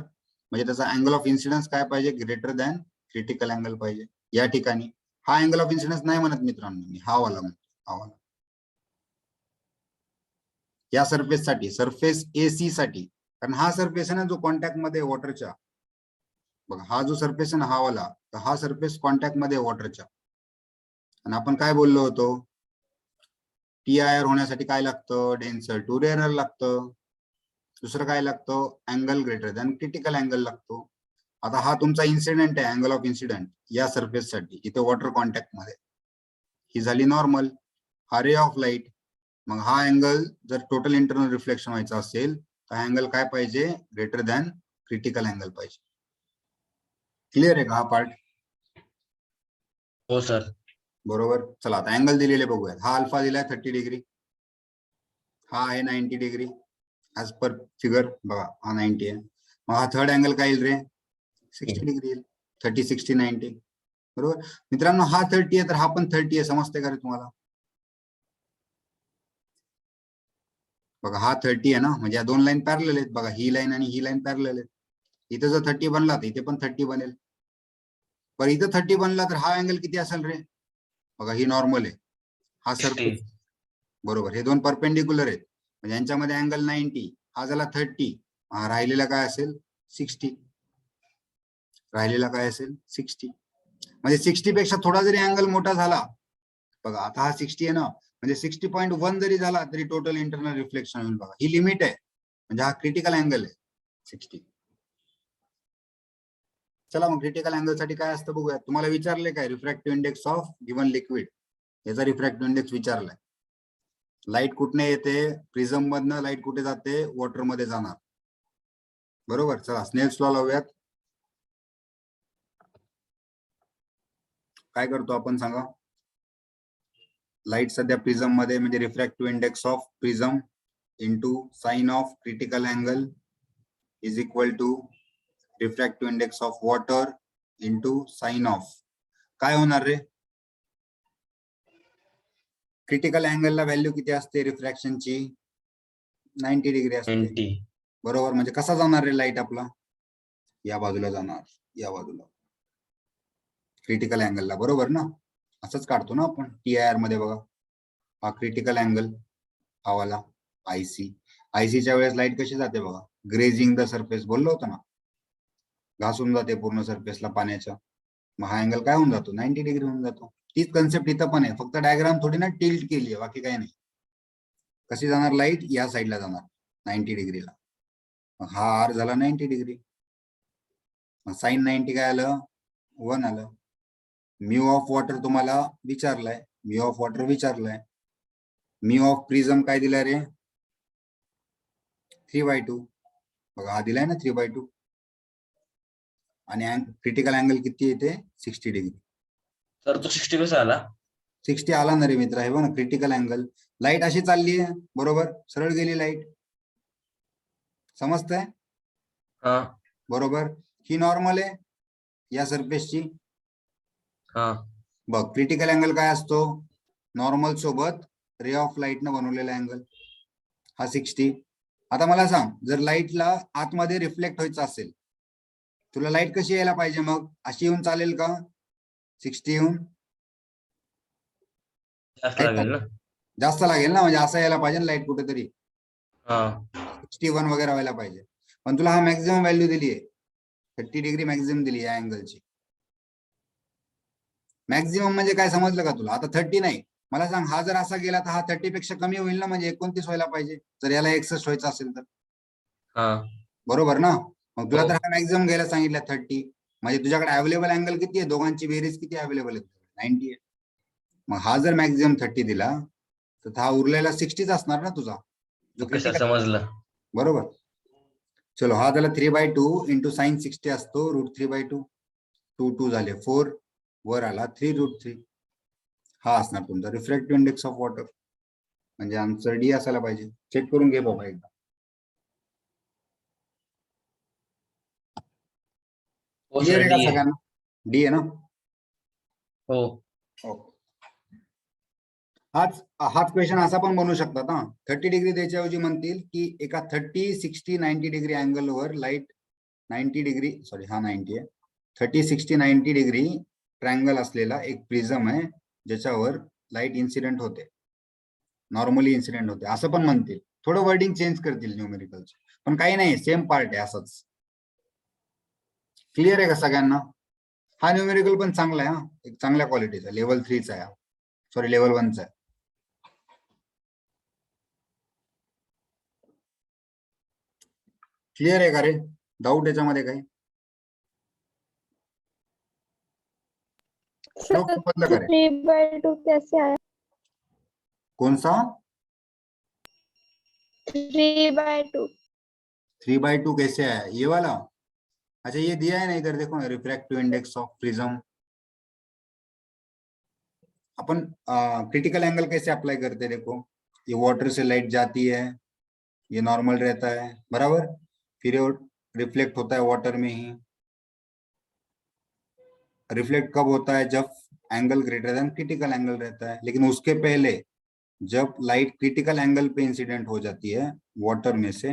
म्हणजे त्याचा अँगल ऑफ इन्सिडन्स काय पाहिजे? ग्रेटर दॅन क्रिटिकल अँगल पाहिजे. या ठिकाणी हा अँगल ऑफ इन्सिडन्स नाही म्हणत मित्रांनो, मी हा वाला म्हणतो, हा वाला. या सरफेस साठी, सरफेस AC साठी, कारण हा सरफेस आहे ना जो कॉन्टॅक्ट मध्ये वॉटरच्या, बघा हा जो सरफेस आहे ना हा वाला, तर हा सरफेस कॉन्टॅक्ट मध्ये वॉटरच्या. आणि आपण काय बोललो होतो? TIR होण्यासाठी काय लागतं? डेन्सर टू रेअरर लागतं. दुसरं काय लागतं? Angle greater than critical angle लागतो. आता हा तुमचा इन्सिडेंट आहे, अँगल ऑफ इन्सिडेंट या सरफेस साठी, इथे वॉटर कॉन्टॅक्ट मध्ये, ही झाली नॉर्मल. हा रे ऑफ लाईट. मग हा अँगल जर टोटल इंटरनल रिफ्लेक्शन व्हायचा असेल तर अँगल काय पाहिजे? ग्रेटर दॅन क्रिटिकल अँगल पाहिजे. क्लिअर आहे का हा पार्ट? हो सर. बरोबर. चला आता अँगल दिलेले बघूयात. हा अल्फा दिलाय 30 डिग्री, हा आहे 90 डिग्री ऍज पर फिगर. बघा हा 90 आहे. मग हा थर्ड अँगल काय येईल रे? 60 डिग्री येईल. 30, 60, 90. बरोबर मित्रांनो, हा 30 आहे तर हा पण 30 आहे. समजते का रे तुम्हाला? बघा हा 30 आहे ना, म्हणजे या दोन लाईन पॅरलल आहेत. बघा ही लाईन आणि ही लाईन पॅरलल आहेत. इथे जर 30 बनला तर इथे पण 30 बनेल. पण इथं 30 बनला तर हा अँगल किती असेल रे? बघा ही नॉर्मल आहे, हा सरफेस. बरोबर. हे दोन परपेंडिक्युलर आहेत, म्हणजे यांच्यामध्ये अँगल 90, हा झाला 30, हा राहिलेला काय असेल? 60. राहिलेला काय असेल? 60. म्हणजे 60 पेक्षा थोडा जरी अँगल मोठा झाला, बघा आता हा 60 आहे ना, म्हणजे 60.1 जरी झाला तरी टोटल इंटरनल रिफ्लेक्शन होईल. बघा ही लिमिट आहे, म्हणजे हा क्रिटिकल अँगल आहे 60. चला मग क्रिटिकल अँगल साठी काय असतं बघूया. तुम्हाला विचारले काय? Refractive index of given liquid, याचा रिफ्रॅक्टिव्ह इंडेक्स विचारलाय. लाईट कुठने येते? प्रिझम मधनं लाईट कुठे जाते? वॉटर मध्ये जाणार. बरोबर. चला स्नेल्स लॉ लावूयात. काय करतो आपण सांगा? लाईट सध्या प्रिझम मध्ये, म्हणजे refractive index of prism into sine of critical angle is equal to refractive index of water into sine of, काय होणार रे? क्रिटिकल अँगलला व्हॅल्यू किती असते रिफ्रॅक्शनची? 90 डिग्री असते. 90. बरोबर. म्हणजे कसा जाणार रे लाईट आपला? या बाजूला जाणार, या बाजूला, क्रिटिकल अँगलला. बरोबर ना? असंच काढतो ना आपण TIR मध्ये. बघा हा क्रिटिकल अँगल, हा वाला आयसीच्या वेळेस लाईट कशी जाते बघा? ग्रेजिंग द सरफेस बोललो होतो ना, घासून जाते पूर्ण सरफेसला पाण्याच्या. मग हा अँगल काय होऊन जातो? 90 डिग्री होऊन जातो. तीच कन्सेप्ट इथं पण आहे, फक्त डायग्राम थोडी ना टिल्ट केली आहे, बाकी काही नाही. कशी जाणार लाईट? या साईडला जाणार 90 डिग्रीला. हा आर झाला 90 डिग्री. साइन 90 काय आलं? 1 आलं. म्यू ऑफ वॉटर तुम्हाला विचारलाय, म्यू ऑफ वॉटर विचारलाय. म्यू ऑफ प्रिझम काय दिलाय रे? 3/2. बघा हा दिलाय ना 3/2. आणि क्रिटिकल अँगल किती येते? 60 डिग्री. सर तो 60 कसा आला? 60 आला ना रे मित्र, आहे बघ ना क्रिटिकल अँगल. लाईट अशी चालली आहे, बरोबर, सरळ गेली लाईट. समजतंय? हा. बरोबर. ही नॉर्मल आहे या सरफेसची. हा. बघ क्रिटिकल अँगल काय असतो? नॉर्मल सोबत रे ऑफ लाईट न बनवलेला अँगल, हा 60. आता मला सांग, जर लाईटला आतमध्ये रिफ्लेक्ट व्हायचं असेल तुला लाईट कशी यायला पाहिजे मग? अशी येऊन चालेल का? 60 येऊन जास्त लागेल ना. जास्त लागेल ना, म्हणजे असं यायला पाहिजे लाईट कुठेतरी हा 61 वगैरे व्हायला पाहिजे. पण तुला हा मॅक्झिमम व्हॅल्यू दिली आहे, 30 डिग्री मॅक्झिमम दिली या अँगलची. मॅक्झिमम म्हणजे काय समजलं का तुला? आता 30 नाही, मला सांग हा जर असा गेला तर हा 30 पेक्षा कमी होईल ना, म्हणजे 29 व्हायला पाहिजे जर याला 61 व्हायचं असेल तर. हा बरोबर ना? मग तुला हो. तर हा मॅक्झिमम घ्यायला सांगितलं 30, म्हणजे तुझ्याकडे अवेलेबल अँगल किती आहे? दोघांची बेरीज किती अवेलेबल आहे? 90 आहे. मग हा जर मॅक्झिमम 30 दिला तर हा उरलेला 60च असणार ना तुझा, जो ओके सर, क्रिटिकल. समजलं. बरोबर. चलो हा झाला 3/2 इंटू साइन 60 असतो √3/2. 2 2 झाले 4, वर आला 3√3. हा असणार तुमचा रिफ्रॅक्टिव्ह इंडेक्स ऑफ वॉटर, म्हणजे आन्सर डी असायला पाहिजे. चेक करून घे बाबा एकदा. हो क्लिअर सर, आहे का डी आहे. सगळ्यांना? डी आहे ना? हो ओके. हाच क्वेश्चन असा पण बनवू शकतात ना. 30 डिग्री द्यायच्याऐवजी म्हणतील की एका 30, 60, 90 डिग्री अँगल वर लाईट 90 डिग्री, सॉरी हा 90 आहे, 30, 60, 90 डिग्री ट्रायंगल असलेला एक प्रिझम आहे ज्याच्यावर लाईट इन्सिडेंट होते, नॉर्मली इन्सिडेंट होते, असं पण म्हणतील. थोडं वर्डिंग चेंज करतील न्यूमेरिकलचे, पण काही नाही, सेम पार्ट आहे असंच. क्लिअर आहे का सगळ्यांना? हा न्यूमेरिकल पण चांगला आहे, हा एक चांगल्या क्वालिटीचा, लेवल 3चा आहे, सॉरी लेवल 1चा आहे. क्लिअर आहे का रे? डाऊट याच्यामध्ये काही? श्लोक समजलं का रे? 3/2 कैसे आया? कौन सा? 3/2 3/2 कैसे आया? ये वाला? अच्छा ये दिया है ना इधर, देखो ना, refractive index of prism. Upon critical angle कैसे अप्लाई करते हैं? देखो ये वाटर से लाइट जाती है, ये नॉर्मल रहता है, बराबर, फिर ये रिफ्लेक्ट होता है वाटर में ही. रिफ्लेक्ट कब होता है? जब angle greater than critical angle रहता है. लेकिन उसके पहले जब लाइट क्रिटिकल एंगल पे इंसिडेंट हो जाती है वाटर में से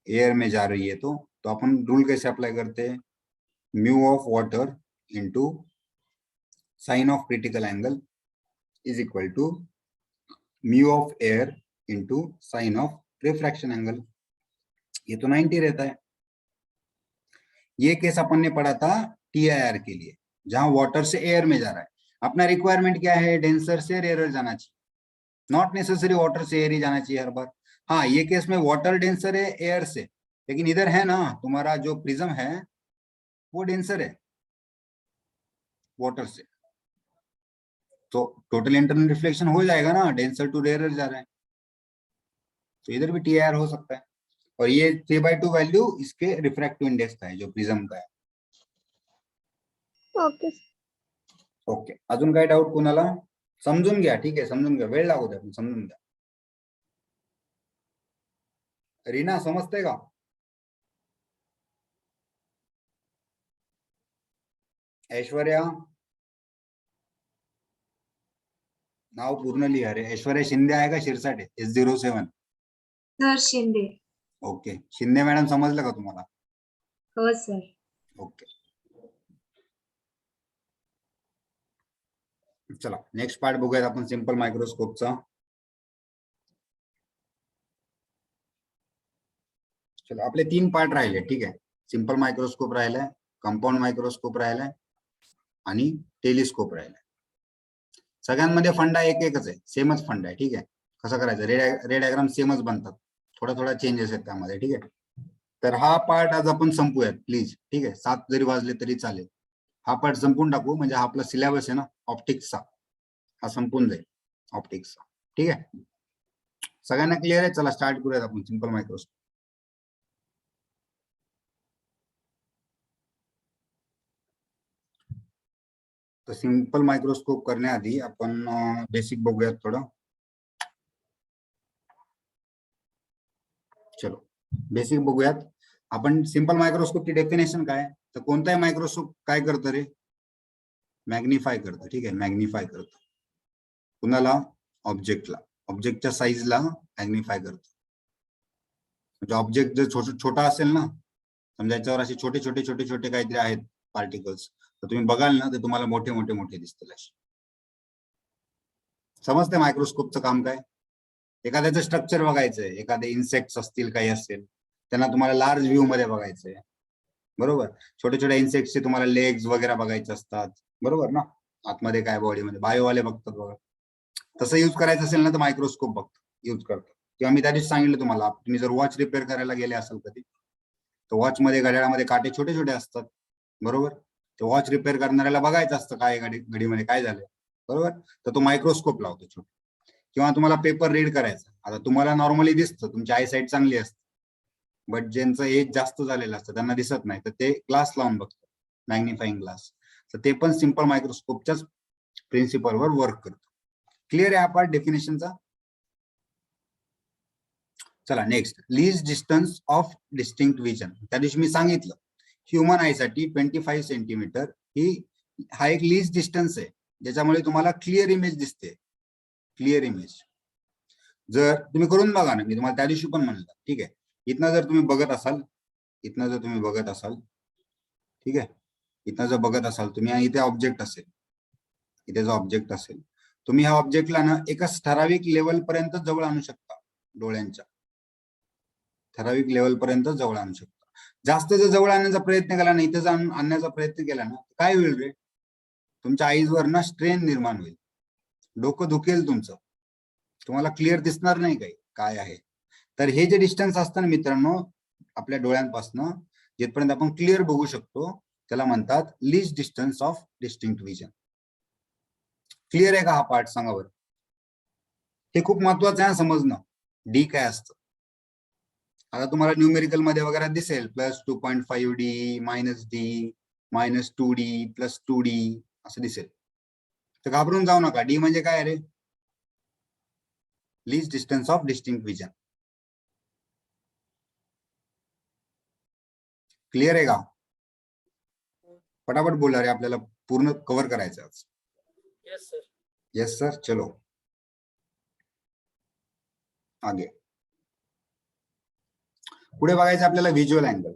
एयर में जा रही है, तो अपन रूल कैसे अप्लाई करते हैं? Mu of water into sine of critical angle is equal to mu of air into sine of refraction angle. ये तो 90 रहता है. ये केस अपन ने पढ़ा था TIR के लिए, जहां वाटर से एयर में जा रहा है. अपना रिक्वायरमेंट क्या है? डेंसर से रेयर जाना चाहिए, नॉट नेसेसरी वाटर से एयर ही जाना चाहिए हर बार. हाँ ये केस में वाटर डेंसर है एयर से, लेकिन इधर है ना तुम्हारा जो प्रिज्म है वो डेंसर है वाटर से, तो टोटल इंटरनल रिफ्लेक्शन हो जाएगा ना, डेंसर टू रेयर जा रहा है, तो इधर भी TIR हो सकता है. और ये 3/2 वैल्यू इसके रिफ्रैक्टिव इंडेक्स का है जो प्रिज्म का है. ओके. ओके. अजून काय डाऊट कोणाला? समजून घ्या, ठीक आहे, समजून घ्या, वेळ लागू द्या पण समजून घ्या. रीना समजते का? ऐश्वर्या, नाव पूर्ण लिहा रे. ऐश्वर्या शिंदे आहे का Shirsate? S07. Sir Shinde. Okay. Shinde madam समजलं का तुम्हाला? हो सर. ओके. चला नेक्स्ट पार्ट बघूयात आपण सिंपल मायक्रोस्कोपचा. चलो आपले 3 पार्ट राहिले, ठीक आहे. सिंपल मायक्रोस्कोप राहिलाय, कंपाऊंड मायक्रोस्कोप राहिलाय आणि टेलिस्कोप राहिलाय. सगळ्यांमध्ये फंडा एकच आहे, सेमच फंडा आहे, ठीक आहे. कसं करायचं? रे डायग्राम सेमच बनतात, थोडा चेंजेस आहेत त्यामध्ये, ठीक आहे. तर हा पार्ट आज आपण संपूयात प्लीज, ठीक आहे. 7 जरी वाजले तरी चालेल. हा पार्ट संपून टाकू, म्हणजे हा आपला सिलेबस आहे ना ऑप्टिक्सचा, हा संपून जाईल ऑप्टिक्सचा, ठीक आहे. सगळ्यांना क्लिअर आहे? चला स्टार्ट करूयात आपण सिंपल मायक्रोस्कोप. तर सिंपल मायक्रोस्कोप करण्याआधी आपण बेसिक बघूयात थोडं. चलो बेसिक बघूयात आपण. सिंपल मायक्रोस्कोपची डेफिनेशन काय? तर कोणताही मायक्रोस्कोप काय करतं रे? मॅग्निफाय करतं, ठीक आहे, मॅग्निफाय करतं. कुणाला? ऑब्जेक्टला, ऑब्जेक्टच्या साईजला मॅग्निफाय करतं. म्हणजे ऑब्जेक्ट जर छोटा असेल ना समजा याच्यावर असे छोटे छोटे छोटे छोटे काहीतरी आहेत पार्टिकल्स, तर तुम्ही बघाल ना तर तुम्हाला मोठे मोठे मोठे दिसतील असे. समजते मायक्रोस्कोपचं काम काय? एखाद्याचं स्ट्रक्चर बघायचंय, एखादे इन्सेक्ट्स असतील काही असेल, त्यांना तुम्हाला लार्ज व्ह्यू मध्ये बघायचंय, बरोबर. छोट्या छोट्या इन्सेक्टचे तुम्हाला लेग्स वगैरे बघायचे असतात, बरोबर ना. आतमध्ये काय बॉडीमध्ये बायोवाले बघतात बघा. तसं यूज करायचं असेल ना तर मायक्रोस्कोप बघतात, यूज करतात. किंवा मी त्या दिवशी सांगितलं तुम्हाला, तुम्ही जर वॉच रिपेअर करायला गेले असाल कधी, तर वॉच मध्ये घड्याळामध्ये काटे छोटे छोटे असतात, बरोबर. ते वॉच रिपेअर करणाऱ्याला बघायचं असतं काय घडीमध्ये काय झालं, बरोबर. तर तो मायक्रोस्कोप लावतो छोटा. किंवा तुम्हाला पेपर रीड करायचा, आता तुम्हाला नॉर्मली दिसतं, तुमची आय साईट चांगली असते, बट ज्यांचं एज जास्त झालेलं असतं त्यांना दिसत नाही, तर ते ग्लास लावून बघतात, मॅग्निफाईंग ग्लास. तर ते पण सिम्पल मायक्रोस्कोपच्याच प्रिन्सिपलवर वर्क करतो. क्लिअर आहे हा पार्ट डेफिनेशनचा? चला next, least distance of distinct vision. त्या दिवशी मी सांगितलं ह्युमन आय साठी 25 सेंटीमीटर हा एक लीस्ट डिस्टन्स आहे, ज्याच्यामुळे तुम्हाला क्लिअर इमेज दिसते, क्लिअर इमेज. जर तुम्ही करून बघा ना, मी तुम्हाला त्या दिवशी पण म्हणलं, ठीक आहे. इथनं जर तुम्ही बघत असाल, इथनं जर तुम्ही बघत असाल, ठीक आहे, इथनं जर बघत असाल तुम्ही, इथे ऑब्जेक्ट असेल, इथे जो ऑब्जेक्ट असेल, तुम्ही ह्या ऑब्जेक्टला ना एका ठराविक लेवल पर्यंत जवळ आणू शकता, डोळ्यांच्या ठराविक लेवल पर्यंत जवळ आणू शकता. जास्त जर जवळ आणण्याचा प्रयत्न केला ना, इथे जाऊन आणण्याचा प्रयत्न केला ना, काय होईल रे, तुमच्या आईजवर ना स्ट्रेन निर्माण होईल, डोकं दुखेल तुमचं, तुम्हाला क्लिअर दिसणार नाही काही काय आहे. तर हे जे डिस्टन्स असतं ना मित्रांनो, आपल्या डोळ्यांपासून जिथपर्यंत आपण क्लिअर बघू शकतो, त्याला म्हणतात least distance of distinct vision. Clear आहे का हा पार्ट? सांगा बरं. हे खूप महत्वाचं आहे समजणं, डी काय असतं. आता तुम्हाला न्यूमेरिकल मध्ये वगैरे दिसेल +2.5D -D -2D +2D असं दिसेल, तर घाबरून जाऊ नका. डी म्हणजे काय रे? Least distance of distinct vision. Clear आहे का? फटाफट बोला रे, आपल्याला पूर्ण कव्हर करायचं आज. Yes sir. Yes sir. चलो आगे पुढे बघायचं आपल्याला व्हिज्युअल अँगल.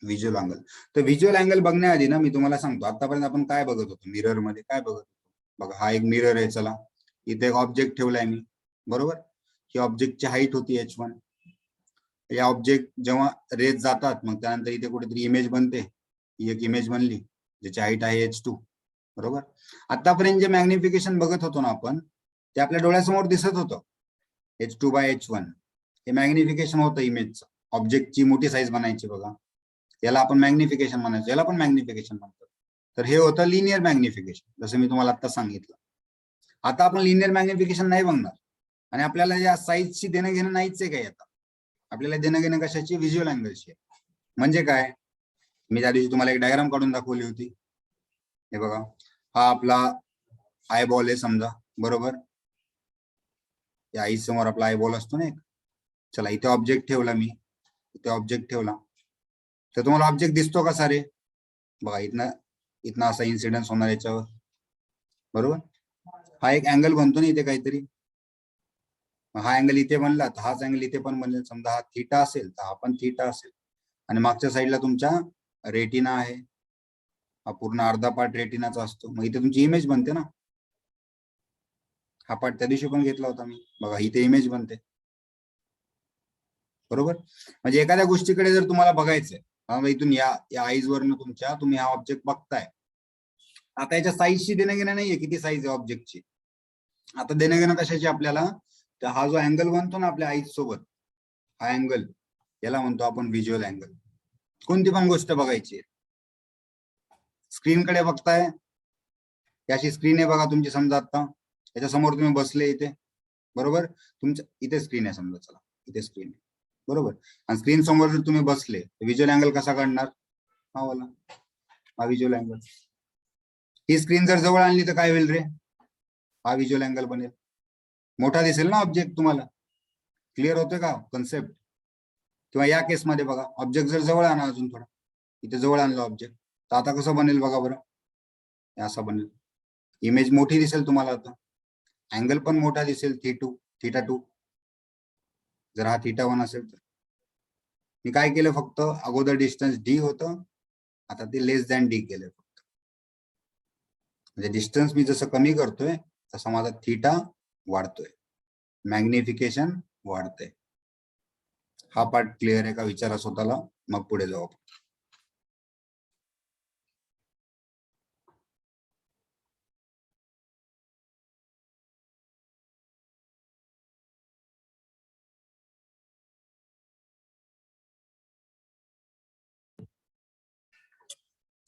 व्हिज्युअल अँगल, तर व्हिज्युअल अँगल बघण्याआधी ना मी तुम्हाला सांगतो, आतापर्यंत आपण काय बघत होतो, मिरर मध्ये काय बघत होतो बघा. हा एक मिरर आहे, चला इथे एक ऑब्जेक्ट ठेवलाय मी, बरोबर. ही ऑब्जेक्टची हाईट होती H1. या ऑब्जेक्ट जेव्हा रेज जातात, मग त्यानंतर इथे कुठेतरी इमेज बनते, ही एक इमेज बनली ज्याची हाईट आहे H2, बरोबर. आतापर्यंत जे मॅग्निफिकेशन बघत होतो ना आपण, ते आपल्या डोळ्यासमोर दिसत होतं, H2/H1. हे मॅग्निफिकेशन होतं इमेजचं. ऑब्जेक्टची मोठी साईज बनायची बघा, याला आपण मॅग्निफिकेशन म्हणायचं, याला पण मॅग्निफिकेशन म्हणतात. तर हे होतं लिनियर मॅग्निफिकेशन, जसं मी तुम्हाला आता सांगितलं. आता आपण लिनियर मॅग्निफिकेशन नाही बघणार, आणि आपल्याला या साईजची देणं घेणं नाहीच आहे काही. आता आपल्याला देणं घेणं कशाची? व्हिज्युअल अँगलची. म्हणजे काय, मी त्या दिवशी तुम्हाला एक डायग्राम काढून दाखवली होती, हे बघा. हा आपला आय बॉल आहे समजा, बरोबर. या आई समोर आपला आय बॉल असतो ना एक. चला इथे ऑब्जेक्ट ठेवला मी, इथे ऑब्जेक्ट ठेवला, तर तुम्हाला ऑब्जेक्ट दिसतो कसा रे? बघा इथनं असा इन्सिडेन्स होणार याच्यावर, बरोबर. हा एक अँगल बनतो ना इथे काहीतरी, हा अँगल इथे बनला तर हाच अँगल इथे पण बनेल. समजा हा थीटा असेल तर हा पण थीटा असेल, आणि मागच्या साईडला तुमच्या रेटिना आहे, हा पूर्ण अर्धा पार्ट रेटिनाचा असतो, मग इथे तुमची इमेज बनते ना. हा पार्ट त्या दिवशी पण घेतला होता मी, बघा इथे इमेज बनते, बरोबर. म्हणजे एखाद्या गोष्टीकडे जर तुम्हाला बघायचंय, इथून या आईज वरनं तुमच्या तुम्ही हा ऑब्जेक्ट बघताय, आता याच्या साईजशी देणं घेणं नाहीये किती साईज आहे ऑब्जेक्टची. आता देणं घेणं कशाची आपल्याला, तर हा जो अँगल बनतो ना आपल्या आईज सोबत, हा अँगल, याला म्हणतो आपण व्हिज्युअल अँगल. कोणती पण गोष्ट बघायची, स्क्रीनकडे बघताय, याची स्क्रीन आहे बघा तुमची, समजा आता याच्या समोर तुम्ही बसले इथे, बरोबर. तुमच्या इथे स्क्रीन आहे समजा, चला इथे स्क्रीन आहे, बरोबर. आणि स्क्रीन समोर जर तुम्ही बसले, व्हिज्युअल अँगल कसा काढणार? हा वाला, हा व्हिज्युअल अँगल. ही स्क्रीन जर जवळ आणली तर काय होईल रे? हा व्हिज्युअल अँगल बनेल, मोठा दिसेल ना ऑब्जेक्ट तुम्हाला. क्लिअर होतोय का कन्सेप्ट? किंवा या केसमध्ये बघा, ऑब्जेक्ट जर जवळ आणा, अजून थोडा इथे जवळ आणलं ऑब्जेक्ट, तर आता कसं बनेल बघा बरं, असं बनेल. इमेज मोठी दिसेल तुम्हाला, आता अँगल पण मोठा दिसेल, θ2. जर हा θ1 असेल तर, मी काय केलं, फक्त अगोदर डिस्टन्स डी होतं, आता ते लेस दॅन डी केलं फक्त. म्हणजे डिस्टन्स मी जसं कमी करतोय तसा माझा थीटा वाढतोय, मॅग्निफिकेशन वाढतंय. हा पार्ट क्लिअर आहे का? विचारा स्वतःला, मग पुढे जाऊ.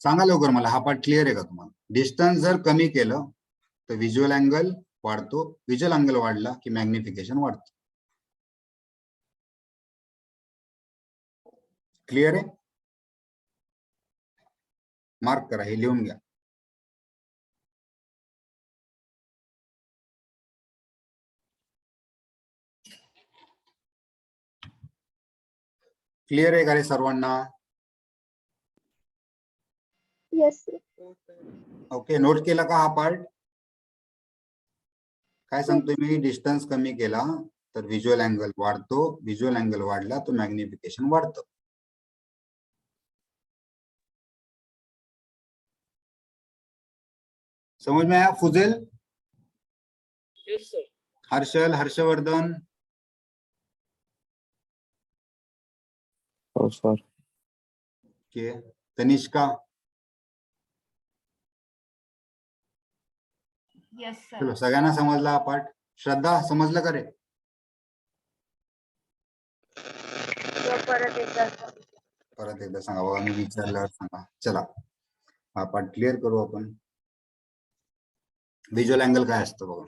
सांगा लवकर मला, हा पार्ट क्लिअर आहे का तुम्हाला? डिस्टन्स जर कमी केलं तर व्हिज्युअल अँगल वाढतो, व्हिज्युअल अँगल वाढला की मॅग्निफिकेशन वाढतं. क्लिअर आहे? मार्क करा, हे लिहून घ्या. क्लिअर आहे का रे सर्वांना? Yes. ओके, नोट केला का हा पार्ट? काय सांगतोय मी, डिस्टन्स कमी केला तर व्हिज्युअल अँगल वाढतो, व्हिज्युअल अँगल वाढला तर मॅग्निफिकेशन वाढतं. समझ में आया फुजेल? Yes, sir. हर्षल, हर्षवर्धन, हो सर. के तनिष्का, Yes, sir. चलो सगळ्यांना समजला हा पार्ट? श्रद्धा, समजलं का रे? परत एकदा सांगा बघा, मी विचारल्यावर सांगा. चला हा पार्ट क्लिअर करू आपण. व्हिज्युअल अँगल काय असतं बघा.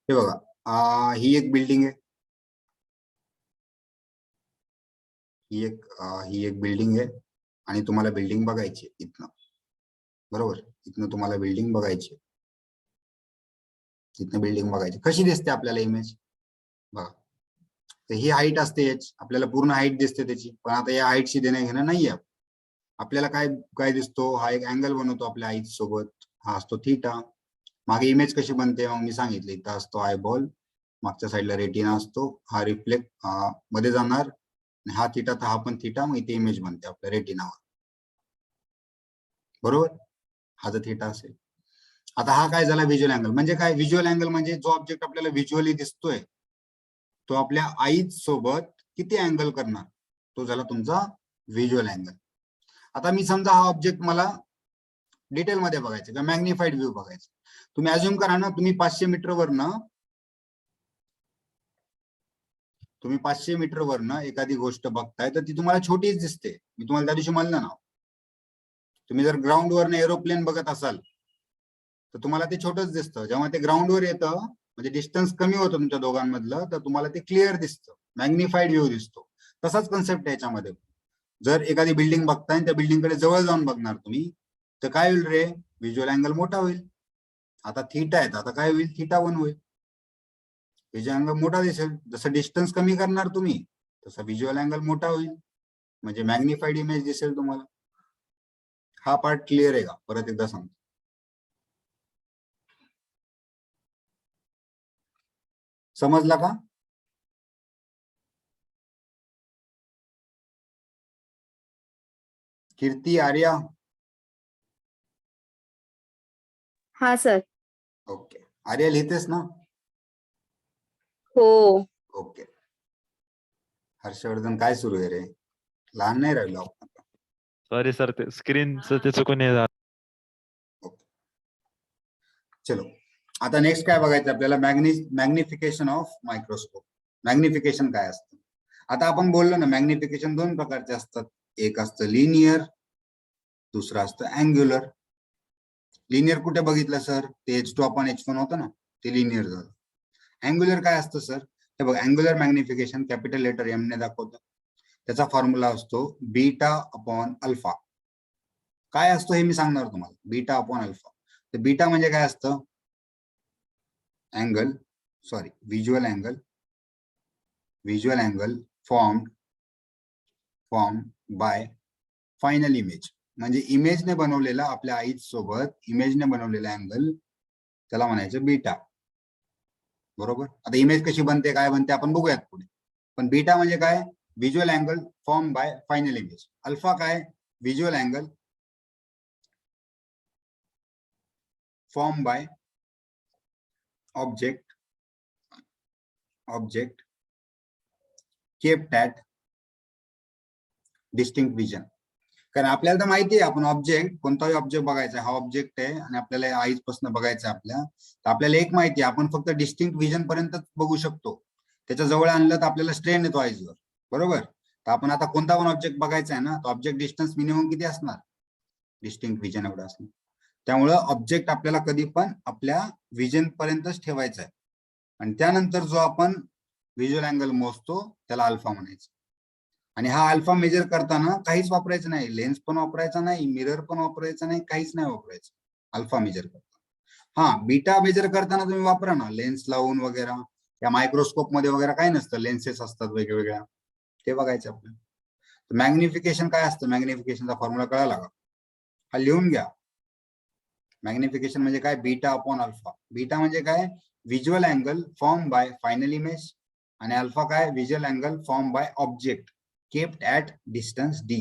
हे बघा, ही एक बिल्डिंग आहे, ही एक बिल्डिंग आहे आणि तुम्हाला बिल्डिंग बघायची इथनं, बरोबर? इथनं तुम्हाला बिल्डिंग बघायची, इथनं बिल्डिंग बघायची. कशी दिसते आपल्याला इमेज बघा. तर ही हाईट असते एच, आपल्याला पूर्ण हाईट दिसते त्याची, पण आता या हाईटशी देणं घेणं नाहीये. आपल्याला काय काय दिसतो, हा एक अँगल बनवतो आपल्या हाईट सोबत, हा असतो थीटा. मागे इमेज कशी बनते मग मी सांगितलं, इथं असतो आयबॉल, मागच्या साईडला रेटिना असतो, हा रिफ्लेक्ट मध्ये जाणार, हा थीटा तर हा पण थीटा, मग इथे इमेज बनते आपल्या रेटिनावर, बरोबर? हा जर थीटा असेल. आता हा काय झाला व्हिज्युअल अँगल. म्हणजे काय व्हिज्युअल अँगल? म्हणजे जो ऑब्जेक्ट आपल्याला व्हिज्युअली दिसतोय तो आपल्या आईज सोबत किती अँगल करणार, तो झाला तुमचा व्हिज्युअल अँगल. आता मी समजा हा ऑब्जेक्ट मला डिटेल मध्ये बघायचं किंवा मॅग्निफाईड व्ह्यू बघायचं. तुम्ही अज्युम करा ना, तुम्ही 500 मीटरवरनं एखादी गोष्ट बघताय तर ती तुम्हाला छोटीच दिसते. मी तुम्हाला त्या दिवशी म्हणलं ना, तुम्ही जर ग्राउंडवरनं एरोप्लेन बघत असाल तर तुम्हाला ते छोटंच दिसतं. जेव्हा ते ग्राउंडवर येतं, म्हणजे डिस्टन्स कमी होतं तुमच्या दोघांमधलं, तर तुम्हाला ते क्लिअर दिसतं, मॅग्निफाईड व्ह्यू दिसतो. तसाच कन्सेप्ट आहे याच्यामध्ये. जर एखादी बिल्डिंग बघताय त्या बिल्डिंगकडे जवळ जाऊन बघणार तुम्ही, तर काय होईल रे, व्हिज्युअल अँगल मोठा होईल. आता थीटा आहे, आता काय होईल, θ1 होईल. व्हिज्युअल अँगल मोठा दिसेल. जसं डिस्टन्स कमी करणार तुम्ही तसा व्हिज्युअल अँगल मोठा होईल, म्हणजे मॅग्निफाईड इमेज दिसेल तुम्हाला. हा पार्ट क्लिअर आहे का? परत एकदा सांगतो. समजला का? कीर्ती, आर्या? हा सर. ओके. आर्या लिहितेस ना? हो. ओके. हर्षवर्धन काय सुरू आहे रे? लहान नाही राहिलो आपण. सॉरी सर, ते स्क्रीनचं ते चुकून हे झालं. ओके, चलो आता नेक्स्ट काय बघायचं आपल्याला, मॅग्निफिकेशन ऑफ मायक्रोस्कोप. मॅग्निफिकेशन काय असतं? आता आपण बोललो ना, मॅग्निफिकेशन दोन प्रकारचे असतात. एक असतं लिनियर, दुसरं असतं अँग्युलर. लिनियर कुठे बघितलं सर? ते H2 अपॉन H1 होतं ना, ते लिनियर झालं. अँग्युलर काय असतं सर? हे बघ, angular magnification capital letter M ने दाखवतं. त्याचा फॉर्म्युला असतो बीटा अपॉन अल्फा. काय असतो हे मी सांगणार तुम्हाला. Beta upon alpha. तर बीटा म्हणजे काय असतं? Angle, sorry, visual angle form by final image. म्हणजे इमेजने बनवलेला, आपल्या आईज सोबत इमेजने बनवलेला अँगल, त्याला म्हणायचं बीटा, बरोबर? आता इमेज कशी बनते, काय बनते आपण बघूयात पुढे. पण बीटा म्हणजे काय? Visual angle form by final image. Alpha काय? Visual angle form by object kept at distinct vision. कारण आपल्याला तर माहिती आहे आपण ऑब्जेक्ट कोणताही ऑब्जेक्ट बघायचा, हा ऑब्जेक्ट आहे आणि आपल्याला आईज पासून बघायचं आपल्या, तर आपल्याला एक माहिती आहे आपण फक्त डिस्टिंक्ट विजन पर्यंत बघू शकतो. त्याच्या जवळ आणलं तर आपल्याला स्ट्रेन येतो आईजवर, बरोबर. तर आपण आता कोणता पण ऑब्जेक्ट बघायचा आहे ना, तर ऑब्जेक्ट डिस्टन्स मिनिमम किती असणार? डिस्टिंक्ट विजन एवढं असणार. त्यामुळं ऑब्जेक्ट आपल्याला कधी पण आपल्या विजन पर्यंतच ठेवायचा आहे आणि त्यानंतर जो आपण व्हिज्युअल अँगल मोजतो त्याला अल्फा म्हणायचं. आणि हा अल्फा मेजर करताना काहीच वापरायचं नाही, लेन्स पण वापरायचा नाही, मिरर पण वापरायचं नाही, काहीच नाही वापरायचं अल्फा मेजर करताना. हा बीटा मेजर करताना तुम्ही वापरा ना, लेन्स लावून वगैरे. या मायक्रोस्कोप मध्ये वगैरे काय नसतं, लेन्सेस असतात वेगवेगळ्या, ते बघायचं आपल्याला. मॅग्निफिकेशन काय असतं? मॅग्निफिकेशनचा फॉर्म्युला कळाला का? हा लिहून घ्या. मॅग्निफिकेशन म्हणजे काय? Beta upon alpha. बीटा म्हणजे काय? Visual angle form by final image, आणि अल्फा काय? Visual angle form by object kept at distance D.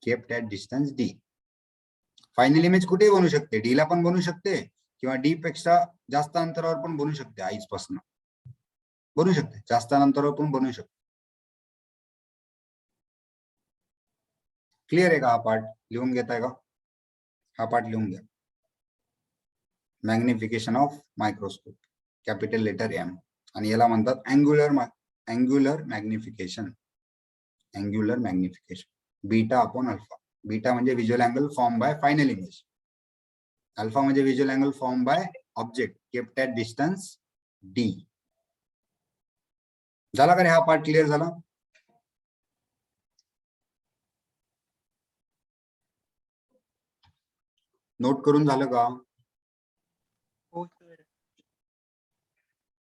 Kept at distance D. Final image कुठेही बनू शकते, डी ला पण बनू शकते किंवा डी पेक्षा जास्त अंतरावर पण बनू शकते, आईज पासून बनू शकते, जास्त अंतरावर पण बनू शकते. क्लिअर आहे का? हा पार्ट लिहून घेताय का? हा पार्ट लिहून घ्या. Magnification of microscope, capital letter M, आणि याला म्हणतात angular magnification. Angular magnification beta upon alpha. Beta म्हणजे visual angle form by final image, alpha म्हणजे visual angle form by object kept at distance D. झाला का रे? हा पार्ट क्लिअर झाला? Note करून झालं का? हो सर.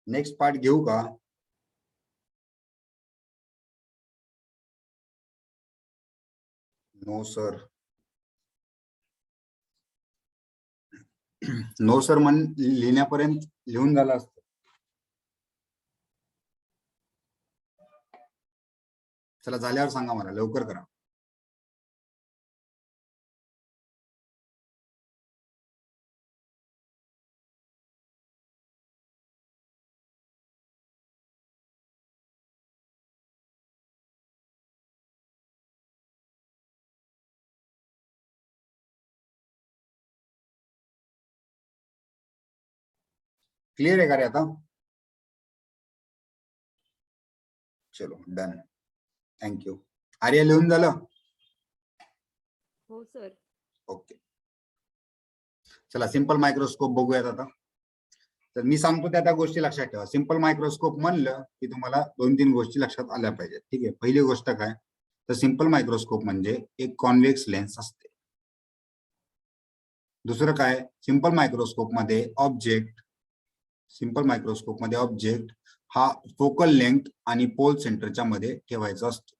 नेक्स्ट पार्ट घेऊ का? No sir. नो सर लिहिण्यापर्यंत लिहून झालं असतं. चला झाल्यावर सांगा मला, लवकर करा. क्लिअर आहे का रे आता? चलो डन. थँक्यू. आर्या लिहून झालं? हो सर. ओके. चला सिंपल मायक्रोस्कोप बघूयात आता. तर मी सांगतो त्या गोष्टी लक्षात ठेवा. सिंपल मायक्रोस्कोप म्हणलं की तुम्हाला 2-3 गोष्टी लक्षात आल्या पाहिजेत. ठीक आहे. पहिली गोष्ट काय? तर सिंपल मायक्रोस्कोप म्हणजे एक कॉन्व्हेक्स लेन्स असते. दुसरं काय? सिंपल मायक्रोस्कोप मध्ये ऑब्जेक्ट हा फोकल लेंथ आणि पोल सेंटरच्या मध्ये ठेवायचा असतो.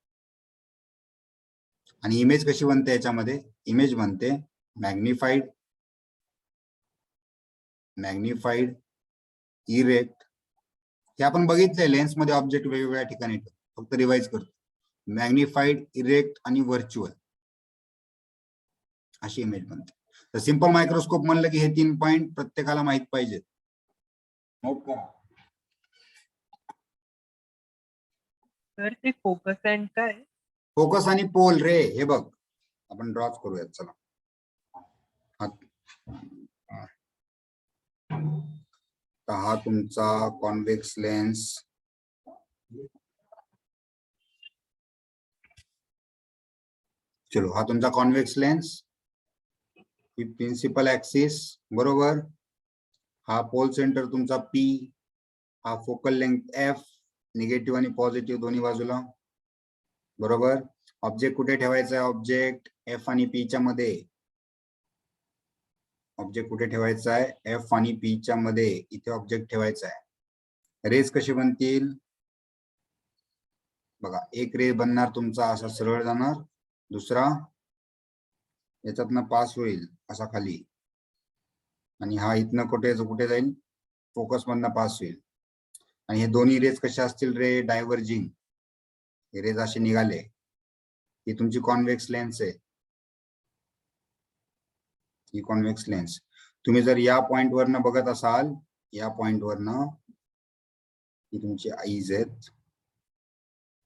आणि इमेज कशी बनते याच्यामध्ये? इमेज बनते मॅग्निफाईड इरेक्ट. हे आपण बघितलंय, लेन्स मध्ये ऑब्जेक्ट वेगवेगळ्या ठिकाणी ठेवतो, फक्त रिवाइज करतो. मॅग्निफाईड, इरेक्ट आणि व्हर्च्युअल अशी इमेज बनते. तर सिंपल मायक्रोस्कोप म्हणलं की हे 3 पॉइंट प्रत्येकाला माहित पाहिजेत. नोट करा. सर ते फोकस अँड काय? फोकस आणि पोल रे, हे बघ आपण ड्रॉच करूयात. चला हा तुमचा कॉन्व्हेक्स लेन्स, चलो हा तुमचा कॉन्व्हेक्स लेन्स, ही प्रिन्सिपल ऍक्सिस, बरोबर. हा पोल सेंटर तुमचा P, हा फोकल लेंथ F, निगेटिव्ह आणि पॉझिटिव्ह दोन्ही बाजूला, बरोबर. ऑब्जेक्ट कुठे ठेवायचा आहे? ऑब्जेक्ट F आणि P च्या मध्ये. ऑब्जेक्ट कुठे ठेवायचा आहे? F आणि P च्या मध्ये. इथे ऑब्जेक्ट ठेवायचा आहे. रेज कशी बनतील बघा. एक रे बनणार तुमचा असा सरळ जाणार, दुसरा याच्यातनं पास होईल असा खाली, आणि हा इथनं कुठे जाईल? फोकस मधनं पास होईल. आणि हे दोन्ही रेज कशा असतील रे? डायव्हर्जिंग. हे रेज असे निघाले, ही तुमची कॉन्व्हेक्स लेन्स आहे, ही कॉन्व्हेक्स लेन्स. तुम्ही जर या पॉइंट वरनं बघत असाल, या पॉइंट वरनं, ही तुमची आईज आहेत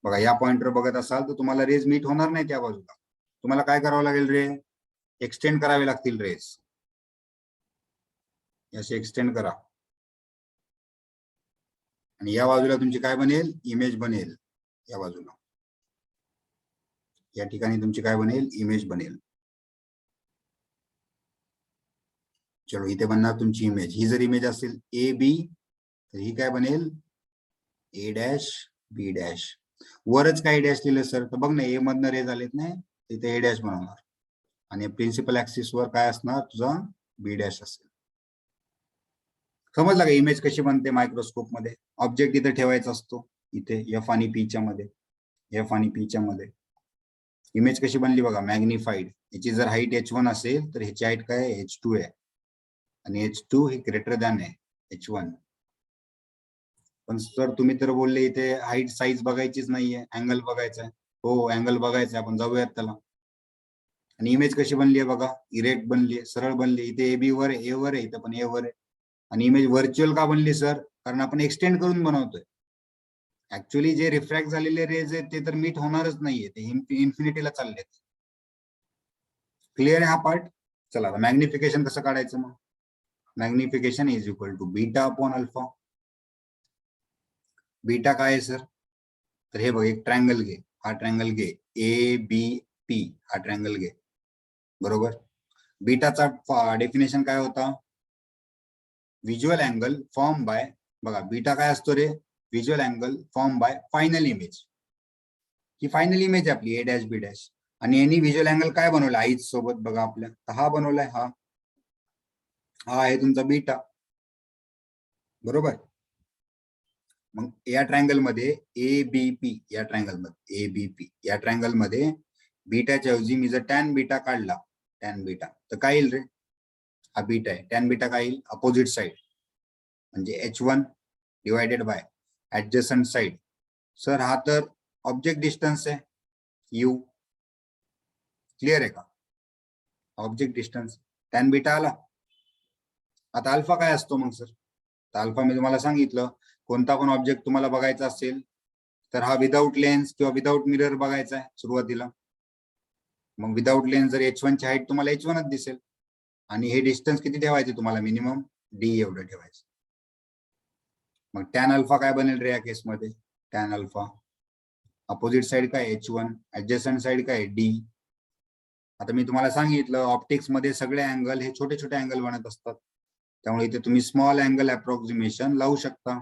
बघा, या पॉइंटवर बघत असाल तर तुम्हाला रेज मीट होणार नाही त्या बाजूला. तुम्हाला काय करावं लागेल रे, एक्सटेंड करावे लागतील रेज, असे एक्सटेंड करा आणि या बाजूला तुमची काय बनेल, इमेज बनेल. या बाजूला या ठिकाणी तुमची काय बनेल, इमेज बनेल. चलो इथे बनणार तुमची इमेज. ही जर इमेज असेल ए बी तर ही काय बनेल, ए डॅश बी डॅश. वरच काय डॅश लिहिलं सर, तर बघ ना ए मधनं रेज आलेत नाही, इथे ए डॅश बनवणार आणि प्रिन्सिपल ऍक्सिस वर काय असणार तुझा, बी डॅश असेल. समजलं का इमेज कशी बनते मायक्रोस्कोप मध्ये. ऑब्जेक्ट इथे ठेवायचा असतो, इथे एफ आणि पीच्या मध्ये, एफ आणि पीच्या मध्ये. इमेज कशी बनली बघा, मॅग्निफाईड. याची जर हाईट h1 असेल तर ह्याची हाईट काय आहे, h2 आहे आणि h2 हे ग्रेटर दॅन आहे h1. पण सर तुम्ही तर बोलले इथे हाईट साईज बघायचीच नाहीये, अँगल बघायचा आहे. हो अँगल बघायचा आहे, आपण जाऊयात त्याला. आणि इमेज कशी बनली आहे बघा, इरेक्ट बनली आहे, सरळ बनली. इथे ए बी वर ए वर आहे, इथं पण ए वर आहे. आणि इमेज व्हर्च्युअल का बनली सर, कारण आपण एक्सटेंड करून बनवतोय. ऍक्च्युअली जे रिफ्रॅक्ट झालेले रेज आहेत ते तर मीट होणारच नाहीये, ते इन्फिनिटीला चाललेत. क्लिअर आहे हा पार्ट. चला आता मॅग्निफिकेशन कसं काढायचं मग. Magnification is equal to beta upon alpha. Beta काय आहे सर, तर हे बघ एक ट्रायंगल घे, हा ट्रायंगल घे, ए बी पी हा ट्रायंगल घे, बरोबर. बीटाचा डेफिनेशन काय होता, व्हिज्युअल अँगल फॉर्म बाय, बघा बीटा काय असतो रे, visual angle form by final image. ही फायनल इमेज आपली ए डॅश बी डॅश. आणि यांनी व्हिज्युअल अँगल काय बनवला आईज सोबत बघा आपल्या, तर हा बनवलाय, हा आहे तुमचा बीटा, बरोबर. मग या ट्रायंगल मध्ये ए बी पी, या ट्रायंगल मध्ये ए बी पी, या ट्रायंगल मध्ये बीटाच्या ऐवजी मी जर टॅन बीटा काढला, टॅन बीटा, तर काय येईल रे, हा बीटा आहे, टॅन बीटा काय येईल, अपोजिट साइड म्हणजे h1 divided by adjacent side. Sir हा तर ऑब्जेक्ट डिस्टन्स आहे u, क्लिअर आहे का, ऑब्जेक्ट डिस्टन्स टॅन बीटा आला. आता अल्फा काय असतो मग सर, तर अल्फा मी तुम्हाला सांगितलं, कोणता पण ऑब्जेक्ट तुम्हाला बघायचा असेल तर हा विदाऊट लेन्स किंवा विदाऊट मिरर बघायचा आहे सुरुवातीला. मग विदाऊट लेन्स जर h1 ची हाईट तुम्हाला h1च दिसेल आणि हे डिस्टन्स किती ठेवायचे तुम्हाला, मिनिमम d एवढं ठेवायचं. मग टॅन अल्फा काय बनेल रे या केसमध्ये, टॅन अल्फा अपोजिट साइड काय h1, ऍडजसंट साइड काय d. आता मी तुम्हाला सांगितलं ऑप्टिक्स मध्ये सगळे अँगल हे छोटे छोटे अँगल बनत असतात, त्यामुळे इथे तुम्ही स्मॉल अँगल अप्रॉक्सिमेशन लावू शकता.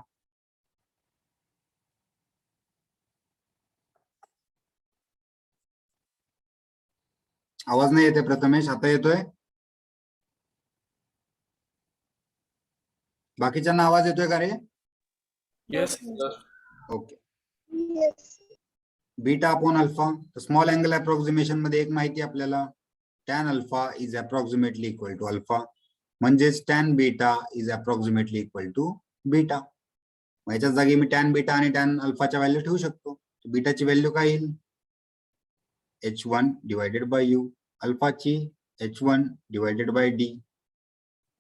आवाज नाही येते प्रथमेश, आता येतोय, बाकीच्यांना आवाज येतोय का रे. Yes. Okay. Yes. Beta upon alpha, तर स्मॉल अँगल अप्रॉक्सिमेशन मध्ये एक माहिती आपल्याला, tan alpha is approximately equal to alpha, म्हणजेच tan beta is approximately equal to beta. याच्या जागी मी टॅन बीटा आणि टॅन अल्फाच्या व्हॅल्यू ठेवू शकतो. बीटाची व्हॅल्यू काय येईल, h1 डिवायडेड बाय u, अल्फाची h1 डिवायडेड बाय d.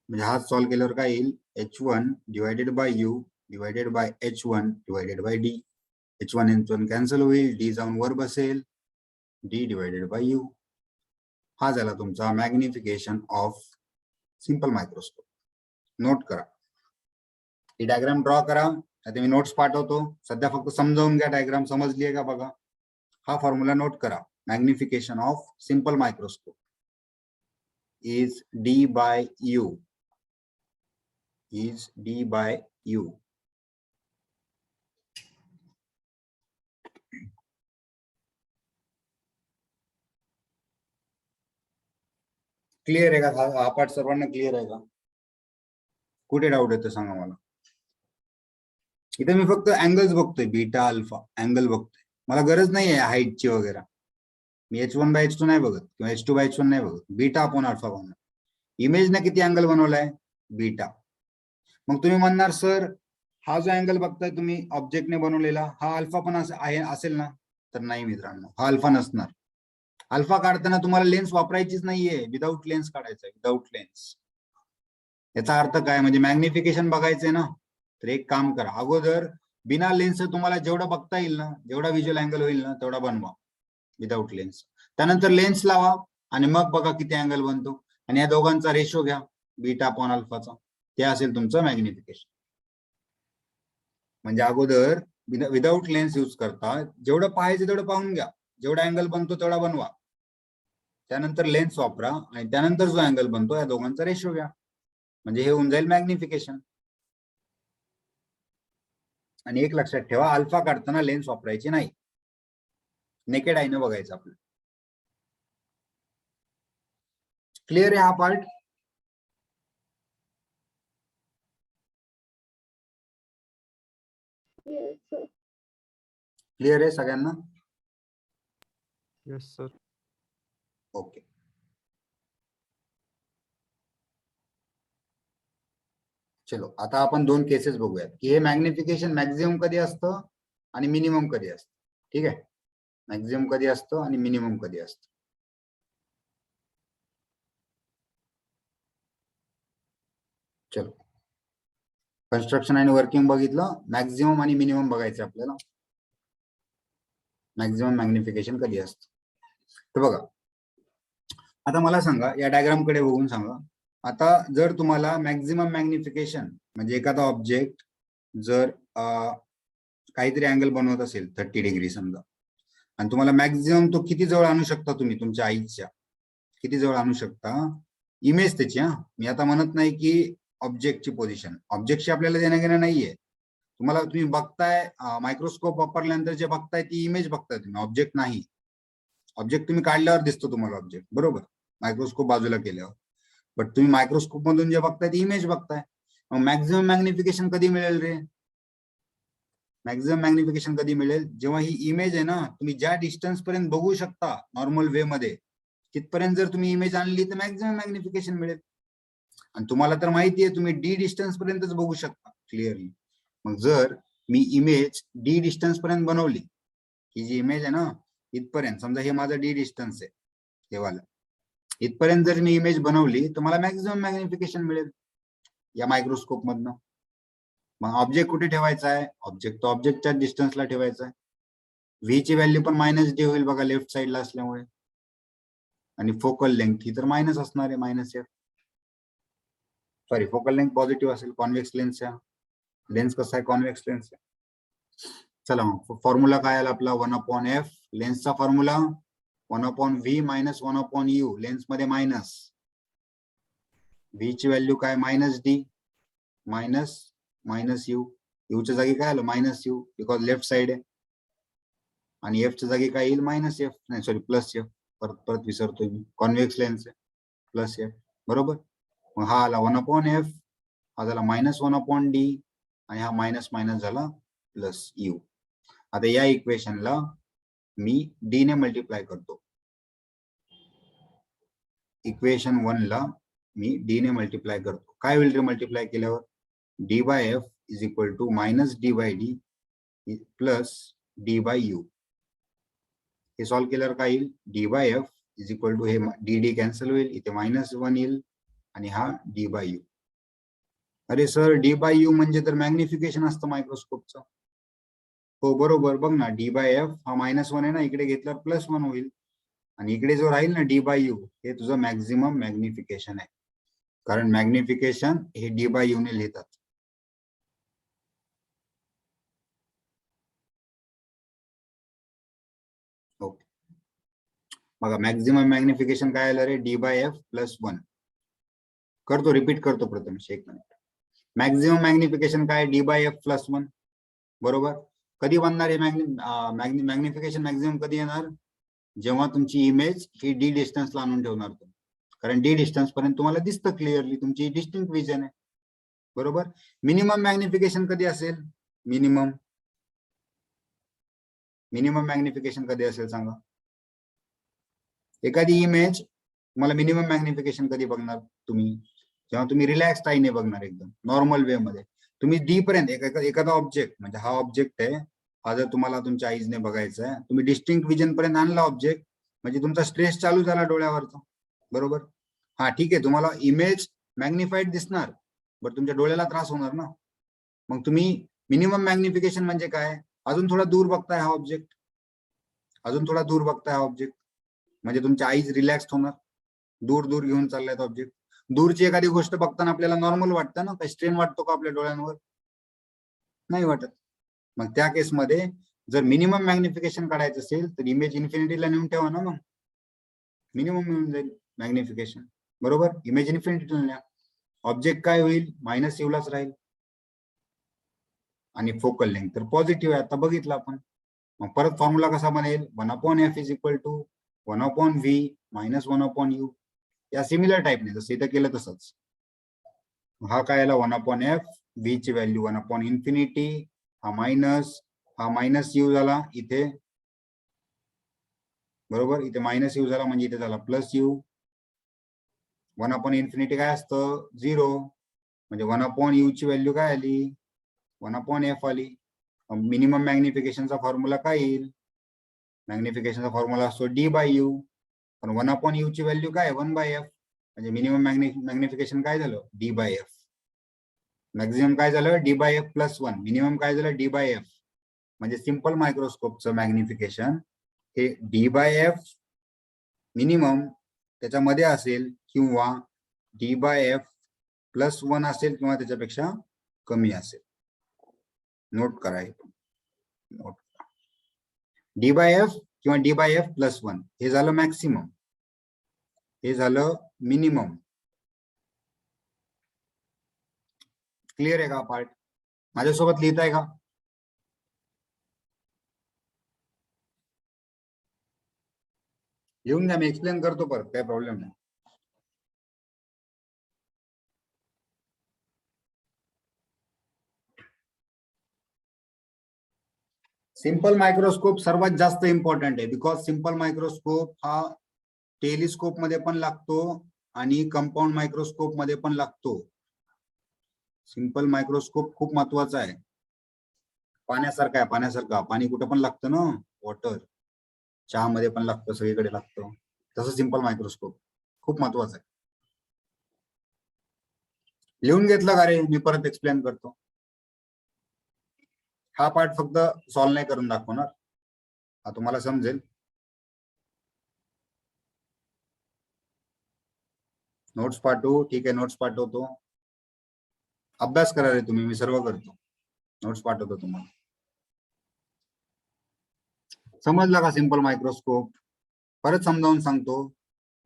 म्हणजे हा सॉल्व्ह केल्यावर काय येईल, h1 divided by u divided bye h1 divided by d. h1 h1 cancel होईल, d जाऊन वर बसेल, d डिवायडेड बाय u. हा झाला तुमचा magnification of simple microscope. Note करा, ही डायग्राम ड्रॉ करा, आता मी नोट्स पाठवतो, सध्या फक्त समजावून घ्या डायग्राम समजली आहे का बघा. हा फॉर्म्युला नोट करा, magnification of simple microscope is d by u, is d by u. Clear आहे का, हा पार्ट सर्वांना क्लिअर आहे का, कुठे डाऊट येतो सांगा मला. इथे मी फक्त अँगल्स बघतोय, बीटा अल्फा अँगल बघतोय, मला गरज नाही आहे हाईटची वगैरे. मी h1 बाय h2 नाही बघत किंवा h2 बाय h1 नाही बघत, बीटा अपॉन अल्फा बनवणार. इमेज ने किती अँगल बनवलाय, बीटा. मग तुम्ही म्हणणार सर हा जो अँगल बघताय तुम्ही ऑब्जेक्टने बनवलेला, हा अल्फा पण आहे असेल ना, तर नाही मित्रांनो, हा अल्फा नसणार. अल्फा काढताना तुम्हाला लेन्स वापरायचीच नाहीये, विदाऊट लेन्स काढायचं, विदाऊट लेन्स. याचा अर्थ काय, म्हणजे मॅग्निफिकेशन बघायचंय ना, तर एक काम करा, अगोदर बिना लेन्स तुम्हाला जेवढं बघता येईल ना, जेवढा व्हिज्युअल अँगल होईल ना तेवढा बनवा विदाऊट लेन्स. त्यानंतर लेन्स लावा आणि मग बघा किती अँगल बनतो, आणि या दोघांचा रेशो घ्या बीटा अपॉन अल्फाचा, ते असेल तुमचं मॅग्निफिकेशन. म्हणजे अगोदर विदाऊट लेन्स यूज करता जेवढं पाहायचं तेवढं पाहून घ्या, जेवढा अँगल बनतो तेवढा बनवा, त्यानंतर लेन्स वापरा आणि त्यानंतर जो अँगल बनतो या दोघांचा रेशो घ्या, म्हणजे हे होऊन जाईल मॅग्निफिकेशन. आणि एक लक्षात ठेवा, अल्फा काढताना लेन्स वापरायची नाही, नेकेड आईने बघायचं आपलं. क्लिअर आहे हा पार्ट? Yes, sir. क्लिअर आहे सगळ्यांना? Yes sir. ओके. चलो आता आपण दोन केसेस बघूयात की हे मॅग्निफिकेशन मॅक्झिमम कधी असतं आणि मिनिमम कधी असतं. ठीक आहे, मॅक्झिमम कधी असतं आणि मिनिमम कधी असतं. चलो, कन्स्ट्रक्शन आणि वर्किंग बघितलं, मॅक्झिमम आणि मिनिमम बघायचं आपल्याला. मॅक्झिमम मॅग्निफिकेशन कधी असतं तर बघा, आता मला सांगा, या डायग्राम कडे बघून सांगा. आता जर तुम्हाला मॅक्झिमम मॅग्निफिकेशन म्हणजे एखादा ऑब्जेक्ट जर काहीतरी अँगल बनवत असेल 30 डिग्री समजा, आणि तुम्हाला मॅक्झिमम तो किती जवळ आणू शकता तुम्ही तुमच्या आईच्या, किती जवळ आणू शकता इमेज त्याची. मी आता म्हणत नाही की ऑब्जेक्टची पोझिशन, ऑब्जेक्टची आपल्याला देणं घेणं नाहीये. तुम्ही बघताय मायक्रोस्कोप वापरल्यानंतर जे बघताय ती इमेज बघताय तुम्ही, ऑब्जेक्ट नाही. ऑब्जेक्ट तुम्ही काढल्यावर दिसतो तुम्हाला ऑब्जेक्ट, बरोबर, मायक्रोस्कोप बाजूला केल्यावर. बट तुम्ही मायक्रोस्कोप मधून जे बघताय ती इमेज बघताय. मग मॅक्झिमम मॅग्निफिकेशन कधी मिळेल रे? मॅक्झिमम मॅग्निफिकेशन कधी मिळेल, जेव्हा ही इमेज आहे ना, तुम्ही ज्या डिस्टन्स पर्यंत बघू शकता नॉर्मल वे मध्ये, तिथपर्यंत जर तुम्ही इमेज आणली तर मॅक्झिमम मॅग्निफिकेशन मिळेल. आणि तुम्हाला तर माहिती आहे तुम्ही डी डिस्टन्स पर्यंतच बघू शकता क्लिअरली. मग जर मी इमेज डी डिस्टन्स पर्यंत बनवली, ही जी इमेज आहे ना इथपर्यंत, समजा हे माझं डी डिस्टन्स आहे, हे वाला, इथपर्यंत जर मी इमेज बनवली तर मला मॅक्झिमम मॅग्निफिकेशन मिळेल या मायक्रोस्कोप मधनं. मग ऑब्जेक्ट कुठे ठेवायचा आहे? ऑब्जेक्ट तो ऑब्जेक्टच्या डिस्टन्सला ठेवायचा आहे. व्ही ची व्हॅल्यू पण -d होईल बघा लेफ्ट साइडला असल्यामुळे, आणि फोकल लेंथ ही तर मायनस असणार आहे, -f. Sorry, focal length positive असेल, कॉन्व्हेक्स लेन्स आहे. लेन्स कसा आहे? कॉन्व्हेक्स लेन्स आहे. चला मग फॉर्म्युला काय आला आपला? 1/f. लेन्सचा फॉर्म्युला 1/v - 1/u. लेन्स मध्ये मायनस, व्ही ची व्हॅल्यू काय? -d minus u. u च्या जागी काय आलं? -u, बिकॉज लेफ्ट साइड आहे. आणि f च्या जागी काय येईल? -f, नाही सॉरी +f. परत विसरतोय मी, कॉन्व्हेक्स लेन्स आहे, +f, बरोबर. मग हा आला 1/f, हा झाला -1/d, आणि हा मायनस मायनस झाला +u. आता या इक्वेशनला मी d ने मल्टिप्लाय करतो. इक्वेशन 1 ला मी d ने मल्टिप्लाय करतो. काय होईल रे मल्टिप्लाय केल्यावर? d/f = -d/d +d/u. हे सॉल्व्ह केल्यावर काय येईल? d/f = हे dd कॅन्सल होईल, इथे -1 येईल, आणि हा d/u. अरे सर, d/u म्हणजे तर मॅग्निफिकेशन असतं मायक्रोस्कोपचं. हो बरोबर, बघ ना, d/f हा -1 आहे ना, इकडे घेतल्यावर +1 होईल, आणि इकडे जो राहील ना d/u, हे तुझं मॅक्झिमम मॅग्निफिकेशन आहे. कारण मॅग्निफिकेशन हे d/u ने लिहितात. ओके, बघा मॅक्झिमम मॅग्निफिकेशन काय आलं रे? d/f +1. करतो, रिपीट करतो प्रथमेश, एक मिनिट. मॅक्झिमम मॅग्निफिकेशन काय? d/f +1, बरोबर. कधी बनणार आहे मॅग्निफिकेशन? मॅक्झिमम कधी येणार? जेव्हा तुमची इमेज ही डी डिस्टन्सला आणून ठेवणार तुम्ही, कारण डी डिस्टन्स पर्यंत तुम्हाला दिसतं क्लिअरली, तुमची डिस्टिंक्ट विजन आहे, बरोबर. मिनिमम मॅग्निफिकेशन कधी असेल? मिनिमम मॅग्निफिकेशन कधी असेल सांगा? एखादी इमेज तुम्हाला मिनिमम मॅग्निफिकेशन कधी बघणार तुम्ही? जेव्हा तुम्ही रिलॅक्स आईने बघणार, एकदम नॉर्मल वे मध्ये. तुम्ही डी पर्यंत एखादा ऑब्जेक्ट, म्हणजे हा ऑब्जेक्ट आहे, हा जर तुम्हाला तुमच्या आईजने बघायचा आहे, तुम्ही डिस्टिंक्ट विजन पर्यंत आणला ऑब्जेक्ट, म्हणजे तुमचा स्ट्रेस चालू झाला डोळ्यावरचा, बरोबर. हा ठीक आहे, तुम्हाला इमेज मॅग्निफाईड दिसणार, बट तुमच्या डोळ्याला त्रास होणार ना. मग तुम्ही मिनिमम मॅग्निफिकेशन म्हणजे काय, अजून थोडा दूर बघताय हा ऑब्जेक्ट, अजून थोडा दूर बघताय हा ऑब्जेक्ट, म्हणजे तुमच्या आईज रिलॅक्स होणार, दूर दूर घेऊन चाललाय ऑब्जेक्ट. दूरची एखादी गोष्ट बघताना आपल्याला नॉर्मल वाटतं ना, काही स्ट्रेन वाटतो का आपल्या डोळ्यांवर, नाही वाटत. मग त्या केसमध्ये जर मिनिमम मॅग्निफिकेशन काढायचं असेल तर इमेज इन्फिनिटीला नेऊन ठेवा ना, मग मिनिमम मिळून जाईल मॅग्निफिकेशन, बरोबर. इमेज इन्फिनिटीला न्या, ऑब्जेक्ट काय होईल, मायनस लाच राहील, आणि फोकल लेंथ तर पॉझिटिव्ह आहे, आता बघितलं आपण. मग परत फॉर्म्युला कसा बनेल, 1/f is equal to 1/v minus 1/u, या सिमिलर टाईपने जसं इथं केलं तसंच. हा काय आला 1/f, v ची व्हॅल्यू 1/इन्फिनिटी, हा मायनस यू झाला इथे, बरोबर. इथे मायनस यू झाला म्हणजे इथे झाला प्लस यू. 1/इन्फिनिटी काय असतं, 0, म्हणजे 1/u ची व्हॅल्यू काय आली, 1/f आली. मिनिमम मॅग्निफिकेशनचा फॉर्म्युला काय येईल, मॅग्निफिकेशनचा फॉर्म्युला असतो d/u, पण 1/u ची व्हॅल्यू काय 1/f, म्हणजे मिनिमम मॅग्निफिकेशन काय झालं d/f, मॅक्झिमम काय झालं d/f प्लस 1, मिनिमम काय झालं d/f. म्हणजे सिंपल मायक्रोस्कोपचं मॅग्निफिकेशन हे d/f मिनिमम त्याच्यामध्ये असेल, किंवा d/f प्लस 1 असेल, किंवा त्याच्यापेक्षा कमी असेल. नोट करा, नोट करा, d/f किंवा d/f प्लस 1 हे झालं मॅक्सिमम, हे झालं मिनिमम. क्लिअर आहे का पार्ट, माझ्यासोबत लिहिताय का, लिहून द्या, मी एक्सप्लेन करतो परत, काय प्रॉब्लेम नाही. सिंपल मायक्रोस्कोप सर्वात जास्त इम्पॉर्टंट आहे, बिकॉज सिंपल मायक्रोस्कोप हा टेलिस्कोप मध्ये पण लागतो आणि कंपाऊंड मायक्रोस्कोप मध्ये पण लागतो. सिंपल मायक्रोस्कोप खूप महत्वाचा आहे, पाण्यासारखा आहे, पाण्यासारखा. पाणी कुठं पण लागतं ना, वॉटर, चहा मध्ये पण लागतं, सगळीकडे लागतं, तसं सिंपल मायक्रोस्कोप खूप महत्वाचं आहे. लिहून घेतलं का रे, मी परत एक्सप्लेन करतो. हा पार्ट फक्त सॉल्व्ह नाही करून दाखवणार, हा तुम्हाला समजेल. नोट्स पाठवू, ठीक आहे, नोट्स पाठवतो, अभ्यास करा रे तुम्ही, मी सर्व करतो, नोट्स पाठवतो तुम्हाला. समजला का सिंपल मायक्रोस्कोप, परत समजावून सांगतो,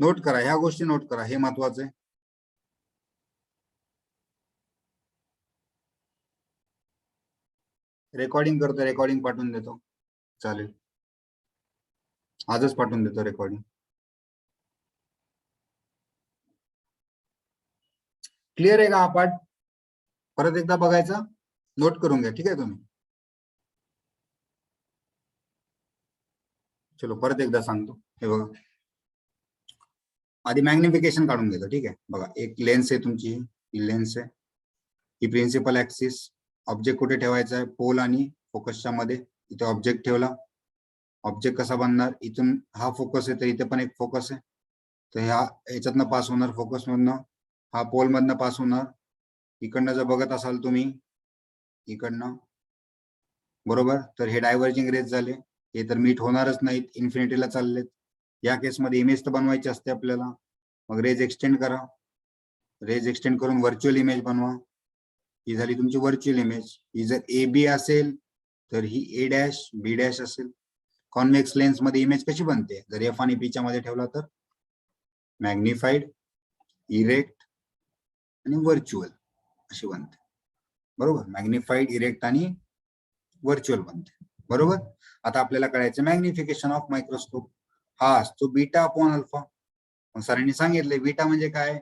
नोट करा, ह्या गोष्टी नोट करा, हे महत्वाचं आहे. रेकॉर्डिंग करतो, रेकॉर्डिंग पाठवून देतो, चालेल, आजच पाठवून देतो रेकॉर्डिंग. क्लिअर आहे का हा पार्ट, परत एकदा बघायचा, नोट करून घ्या, ठीक आहे तुम्ही. चलो परत एकदा सांगतो, हे बघा, आधी मॅग्निफिकेशन काढून घेतो, ठीक आहे. बघा, एक लेन्स आहे तुमची, ही लेन्स आहे, ही प्रिन्सिपल ऍक्सिस, ऑब्जेक्ट कुठे ठेवायचा आहे, पोल आणि फोकसच्या मध्ये, इथे ऑब्जेक्ट ठेवला. ऑब्जेक्ट कसा बनणार, इथून हा फोकस आहे तर इथे पण एक फोकस आहे, तर ह्या याच्यातनं पास होणार, फोकस मधनं, हा पोल मधनं पास होणार. इकडनं जर बघत असाल तुम्ही, इकडनं, बरोबर, तर हे डायव्हर्जिंग रेज झाले, हे तर मीट होणारच नाहीत, इन्फिनिटीला चाललेत. या केसमध्ये इमेज तर बनवायची असते आपल्याला, मग रेज एक्सटेंड करा, रेज एक्सटेंड करून व्हर्च्युअल इमेज बनवा. ही झाली तुमची व्हर्च्युअल इमेज. ही जर ए बी असेल तर ही ए डॅश बी डॅश असेल. कॉन्व्हेक्स लेन्स मध्ये इमेज कशी बनते, जर एफ आणि पी च्या मध्ये ठेवला तर मॅग्निफाईड, इरेक्ट आणि व्हर्च्युअल अशी बनते, बरोबर. मॅग्निफाईड, इरेक्ट आणि व्हर्च्युअल बनते, बरोबर. आता आपल्याला कळायचं मॅग्निफिकेशन ऑफ मायक्रोस्कोप हा असतो बीटा अपॉन अल्फा. सरांनी सांगितले बीटा म्हणजे काय,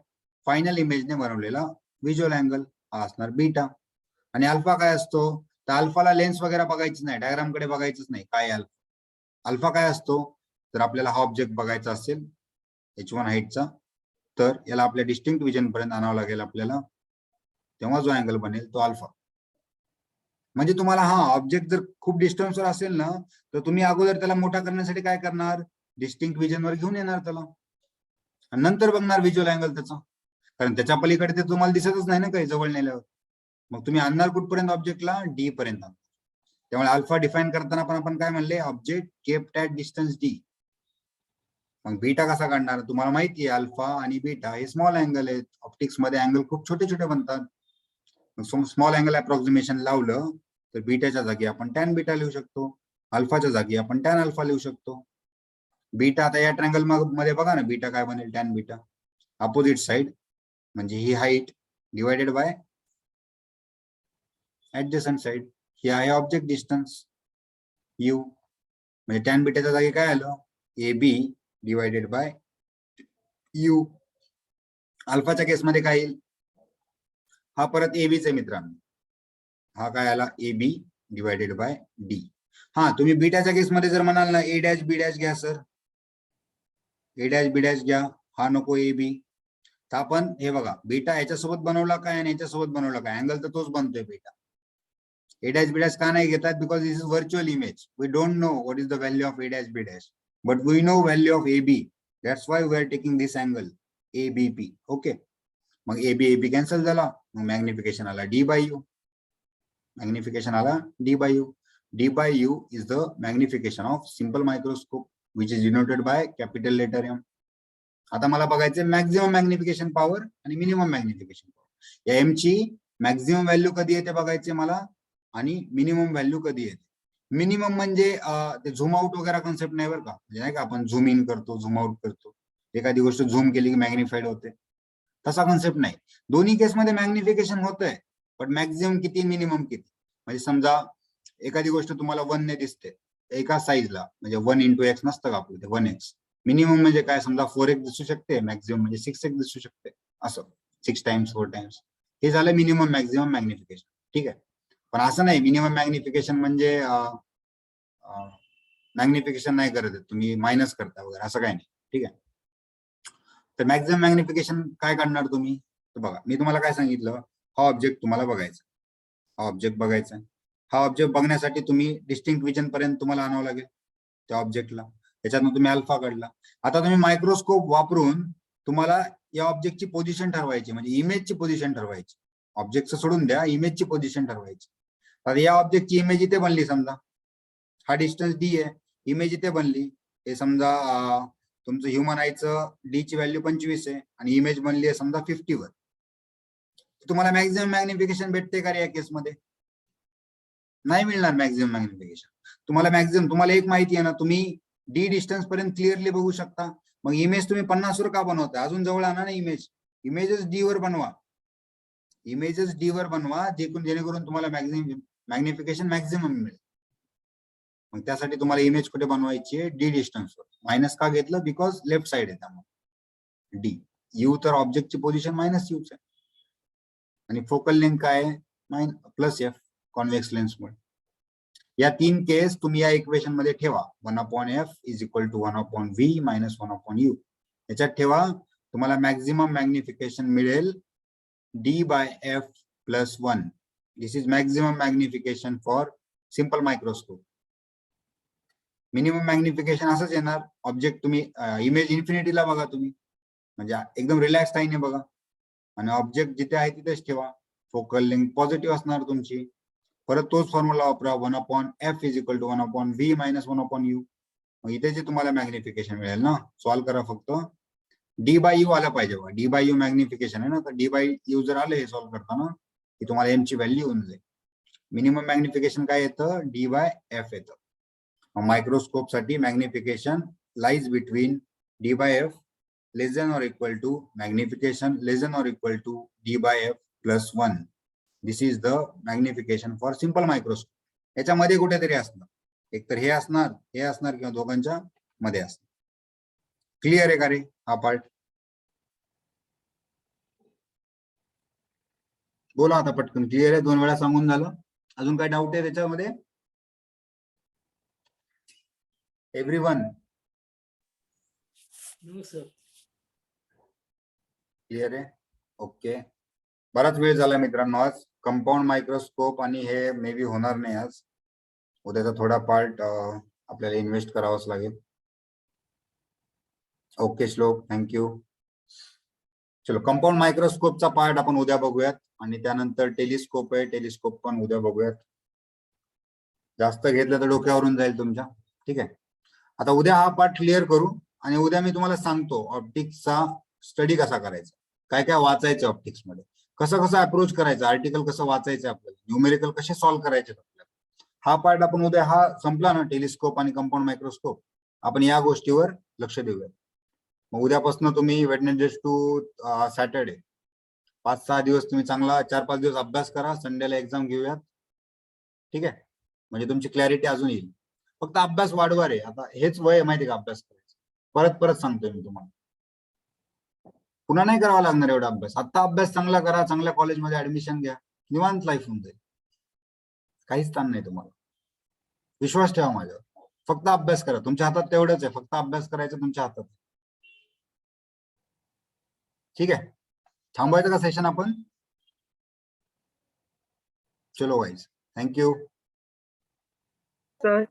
फायनल इमेजने बनवलेला व्हिज्युअल अँगल, हा असणार बीटा. आणि अल्फा काय असतो, तर अल्फाला लेन्स वगैरे बघायची नाही, डायग्राम कडे बघायचंच नाही, काय अल्फा. अल्फा काय असतो, तर आपल्याला हा ऑब्जेक्ट बघायचा असेल H1 हाईटचा, तर याला आपल्या डिस्टिंक्ट विजन पर्यंत आणावं लागेल आपल्याला, तेव्हा जो अँगल बनेल तो अल्फा. म्हणजे तुम्हाला हा ऑब्जेक्ट जर खूप डिस्टन्सवर असेल ना, तर तुम्ही अगोदर त्याला मोठा करण्यासाठी काय करणार, डिस्टिंक्ट विजनवर घेऊन येणार त्याला, आणि नंतर बघणार व्हिज्युअल अँगल त्याचा, कारण त्याच्या पलीकडे ते तुम्हाला दिसतच नाही ना काही जवळ नेल्यावर. मग तुम्ही आणणार कुठपर्यंत ऑब्जेक्टला, डी पर्यंत. त्यामुळे अल्फा डिफाईन करताना पण आपण काय म्हणले, object kept at distance D. मग बीटा कसा काढणार, तुम्हाला माहिती आहे अल्फा आणि बीटा हे स्मॉल अँगल आहेत. ऑप्टिक्स मध्ये अँगल खूप छोटे छोटे बनतात. स्मॉल अँगल अप्रॉक्सिमेशन लावलं तर बीटाच्या जागी आपण टॅन बीटा लिहू शकतो, अल्फाच्या जागी आपण टॅन अल्फा लिहू शकतो. बीटा आता या ट्रँगल मध्ये बघा ना, बीटा काय बनेल, टॅन बीटा. अपोजिट साइड म्हणजे ही height divided by adjacent side, ही आहे ऑब्जेक्ट डिस्टन्स यू. म्हणजे टॅन बीटाच्या जागी काय आलं, A B divided by U. अल्फाच्या केसमध्ये काय येईल, हा परत ए बीच आहे मित्रांनो, हा काय आला, A B divided by D. हा तुम्ही बीटाच्या केसमध्ये जर म्हणाल ना, ए डॅश बी डॅश घ्या sir, A dash B dash घ्या, हा नको ए बी, तर आपण हे बघा, बीटा याच्यासोबत बनवला काय आणि याच्यासोबत बनवला काय, अँगल तर तोच बनतोय beta. A dash B dash का नाही घेतात, because this is virtual image. We don't know what is the value of A dash B dash, but we know value of A B. That's why we are taking this angle A B P. Okay, मग A B cancel झाला, मग magnification आला D by U. Magnification आला D by U. D by U is the magnification of simple microscope which is denoted by capital letter M. आता मला बघायचे maximum magnification power आणि minimum magnification power. या M ची maximum value कधी येते बघायचे मला, आणि मिनिमम व्हॅल्यू कधी येते. मिनिमम म्हणजे ते झूम आउट वगैरे कॉन्सेप्ट नाही बरं का, म्हणजे नाही का आपण झूम इन करतो, झूम आउट करतो, एखादी गोष्ट झूम केली की मॅग्निफाईड होते, तसा कॉन्सेप्ट नाही. दोन्ही केसमध्ये मॅग्निफिकेशन होतंय, पण मॅक्झिमम किती, मिनिमम किती. म्हणजे समजा एखादी गोष्ट तुम्हाला 1 ने दिसते एका साईजला, म्हणजे 1 × x नसतं का आपलं, 1x. मिनिमम म्हणजे काय, समजा 4x दिसू शकते, मॅक्झिमम म्हणजे 6x दिसू शकते, असं 6 टाइम्स 4 टाइम्स. हे झालं मिनिमम मॅक्झिमम मॅग्निफिकेशन. ठीक आहे, पण असं नाही मिनिमम मॅग्निफिकेशन म्हणजे मॅग्निफिकेशन नाही करत तुम्ही, मायनस करता वगैरे, असं काही नाही. ठीक आहे, तर मॅक्झिमम मॅग्निफिकेशन काय काढणार तुम्ही, तर बघा मी तुम्हाला काय सांगितलं, हा ऑब्जेक्ट तुम्हाला बघायचा, हा ऑब्जेक्ट बघायचा. हा ऑब्जेक्ट बघण्यासाठी तुम्ही डिस्टिंक्ट विजन पर्यंत तुम्हाला आणावं लागेल त्या ऑब्जेक्टला, त्याच्यातून तुम्ही अल्फा काढला. आता तुम्ही मायक्रोस्कोप वापरून तुम्हाला या ऑब्जेक्टची पोझिशन ठरवायची, म्हणजे इमेजची पोझिशन ठरवायची. ऑब्जेक्टचं सोडून द्या, इमेजची पोझिशन ठरवायची. तर या ऑब्जेक्टची इमेज इथे बनली, समजा हा डिस्टन्स डी आहे, इमेज इथे बनली. हे समजा तुमचं ह्युमन आयचं डी ची व्हॅल्यू 25 आहे आणि इमेज बनली आहे समजा 50 वर. तुम्हाला मॅक्झिमम मॅग्निफिकेशन भेटते का रे या केसमध्ये, नाही मिळणार मॅक्झिमम मॅग्निफिकेशन. तुम्हाला एक माहिती आहे ना, तुम्ही डी डिस्टन्स पर्यंत क्लिअरली बघू शकता. मग इमेज तुम्ही 50 वर का बनवता, अजून जवळ आणा ना इमेज. इमेजेस डी वर बनवा, इमेजेस डी वर बनवा, जेणेकरून तुम्हाला मॅग्निफिकेशन मॅक्झिमम मिळेल. मग त्यासाठी तुम्हाला इमेज कुठे बनवायची आहे, डी डिस्टन्सवर. मायनस का घेतलं, बिकॉज लेफ्ट साइड आहे त्यामुळे डी. यू तर ऑब्जेक्टची पोझिशन मायनस यूच आहे, आणि फोकल लेंथ काय आहे, +f कॉन्व्हेक्स लेन्समुळे. या 3 केस तुम्ही या इक्वेशन मध्ये ठेवा. 1/f is equal to 1/v minus 1/u. याच्यात ठेवा, तुम्हाला मॅक्झिमम मॅग्निफिकेशन मिळेल d/f + 1. This is maximum magnification for simple microscope. Minimum magnification असंच येणार, ऑब्जेक्ट तुम्ही इमेज इन्फिनिटीला बघा तुम्ही, म्हणजे एकदम रिलॅक्स टाईने बघा, आणि ऑब्जेक्ट जिथे आहे तिथेच ठेवा. फोकल लेंथ पॉझिटिव्ह असणार तुमची. परत तोच फॉर्म्युला वापरा, 1/f is equal to 1/v minus 1/u. मग इथे जे तुम्हाला मॅग्निफिकेशन मिळेल ना, सॉल्व्ह करा फक्त. d/u आलं पाहिजे, d/u मॅग्निफिकेशन आहे ना, तर d/u जर आलं हे सॉल्व्ह करताना, की तुम्हाला m ची व्हॅल्यू येऊन जाईल. मिनिमम मॅग्निफिकेशन काय येतं, d/f येतं. मायक्रोस्कोप साठी magnification lies between d/f less than or equal to magnification less than or equal to d/f + 1. This is the magnification for simple microscope. याच्यामध्ये कुठेतरी असणार, एक तर हे असणार किंवा दोघांच्या मध्ये असणार. क्लिअर आहे का रे हा पार्ट, बोला आता पटकन. क्लिअर आहे, 2 वेळा सांगून झालं. अजून काय डाऊट आहे त्याच्यामध्ये, एव्हरीवन? No, sir. क्लिअर आहे, ओके. बराच वेळ झाला मित्रांनो. आज कंपाऊंड मायक्रोस्कोप आणि हे मे बी होणार नाही आज. उद्याचा थोडा पार्ट आपल्याला इन्व्हेस्ट करावाच लागेल. ओके श्लोक, थँक्यू. चलो, कंपाऊंड मायक्रोस्कोपचा पार्ट आपण उद्या बघूयात आणि त्यानंतर टेलिस्कोप आहे, टेलिस्कोप पण उद्या बघूयात. जास्त घेतलं तर डोक्यावरून जाईल तुमच्या. ठीक आहे, आता उद्या हा पार्ट क्लिअर करू आणि उद्या मी तुम्हाला सांगतो ऑप्टिक्सचा स्टडी कसा करायचा, काय काय वाचायचं ऑप्टिक्स मध्ये, कसं कसं अप्रोच करायचं, आर्टिकल कसं वाचायचं आपल्याला, न्यूमेरिकल कसे सॉल्व्ह करायचे आपल्याला. हा पार्ट आपण उद्या, हा संपला ना टेलिस्कोप आणि कंपाऊंड मायक्रोस्कोप, आपण या गोष्टीवर लक्ष देऊया. मग उद्यापासून तुम्ही वेडनेसडे टू सॅटर्डे 5-6 दिवस तुम्ही चांगला 4-5 दिवस अभ्यास करा. संडेला एक्झाम घेऊयात. ठीक आहे, म्हणजे तुमची क्लॅरिटी अजून येईल. फक्त अभ्यास वाढवा रे. आता हेच वय आहे माहिती का अभ्यास करायचं. परत परत सांगतोय मी तुम्हाला, पुन्हा नाही करावा लागणार एवढा अभ्यास. आता अभ्यास चांगला करा, चांगल्या कॉलेजमध्ये ऍडमिशन घ्या, निवांत लाईफ होऊन जाईल. काहीच ताण नाही तुम्हाला. विश्वास ठेवा माझ्यावर. फक्त अभ्यास करा. तुमच्या हातात तेवढंच आहे, फक्त अभ्यास करायचं तुमच्या हातात. ठीक आहे, थांबवायचं का सेशन आपण? चलो वाईज, थँक्यू. सर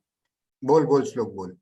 बोल बोल श्लोक बोल.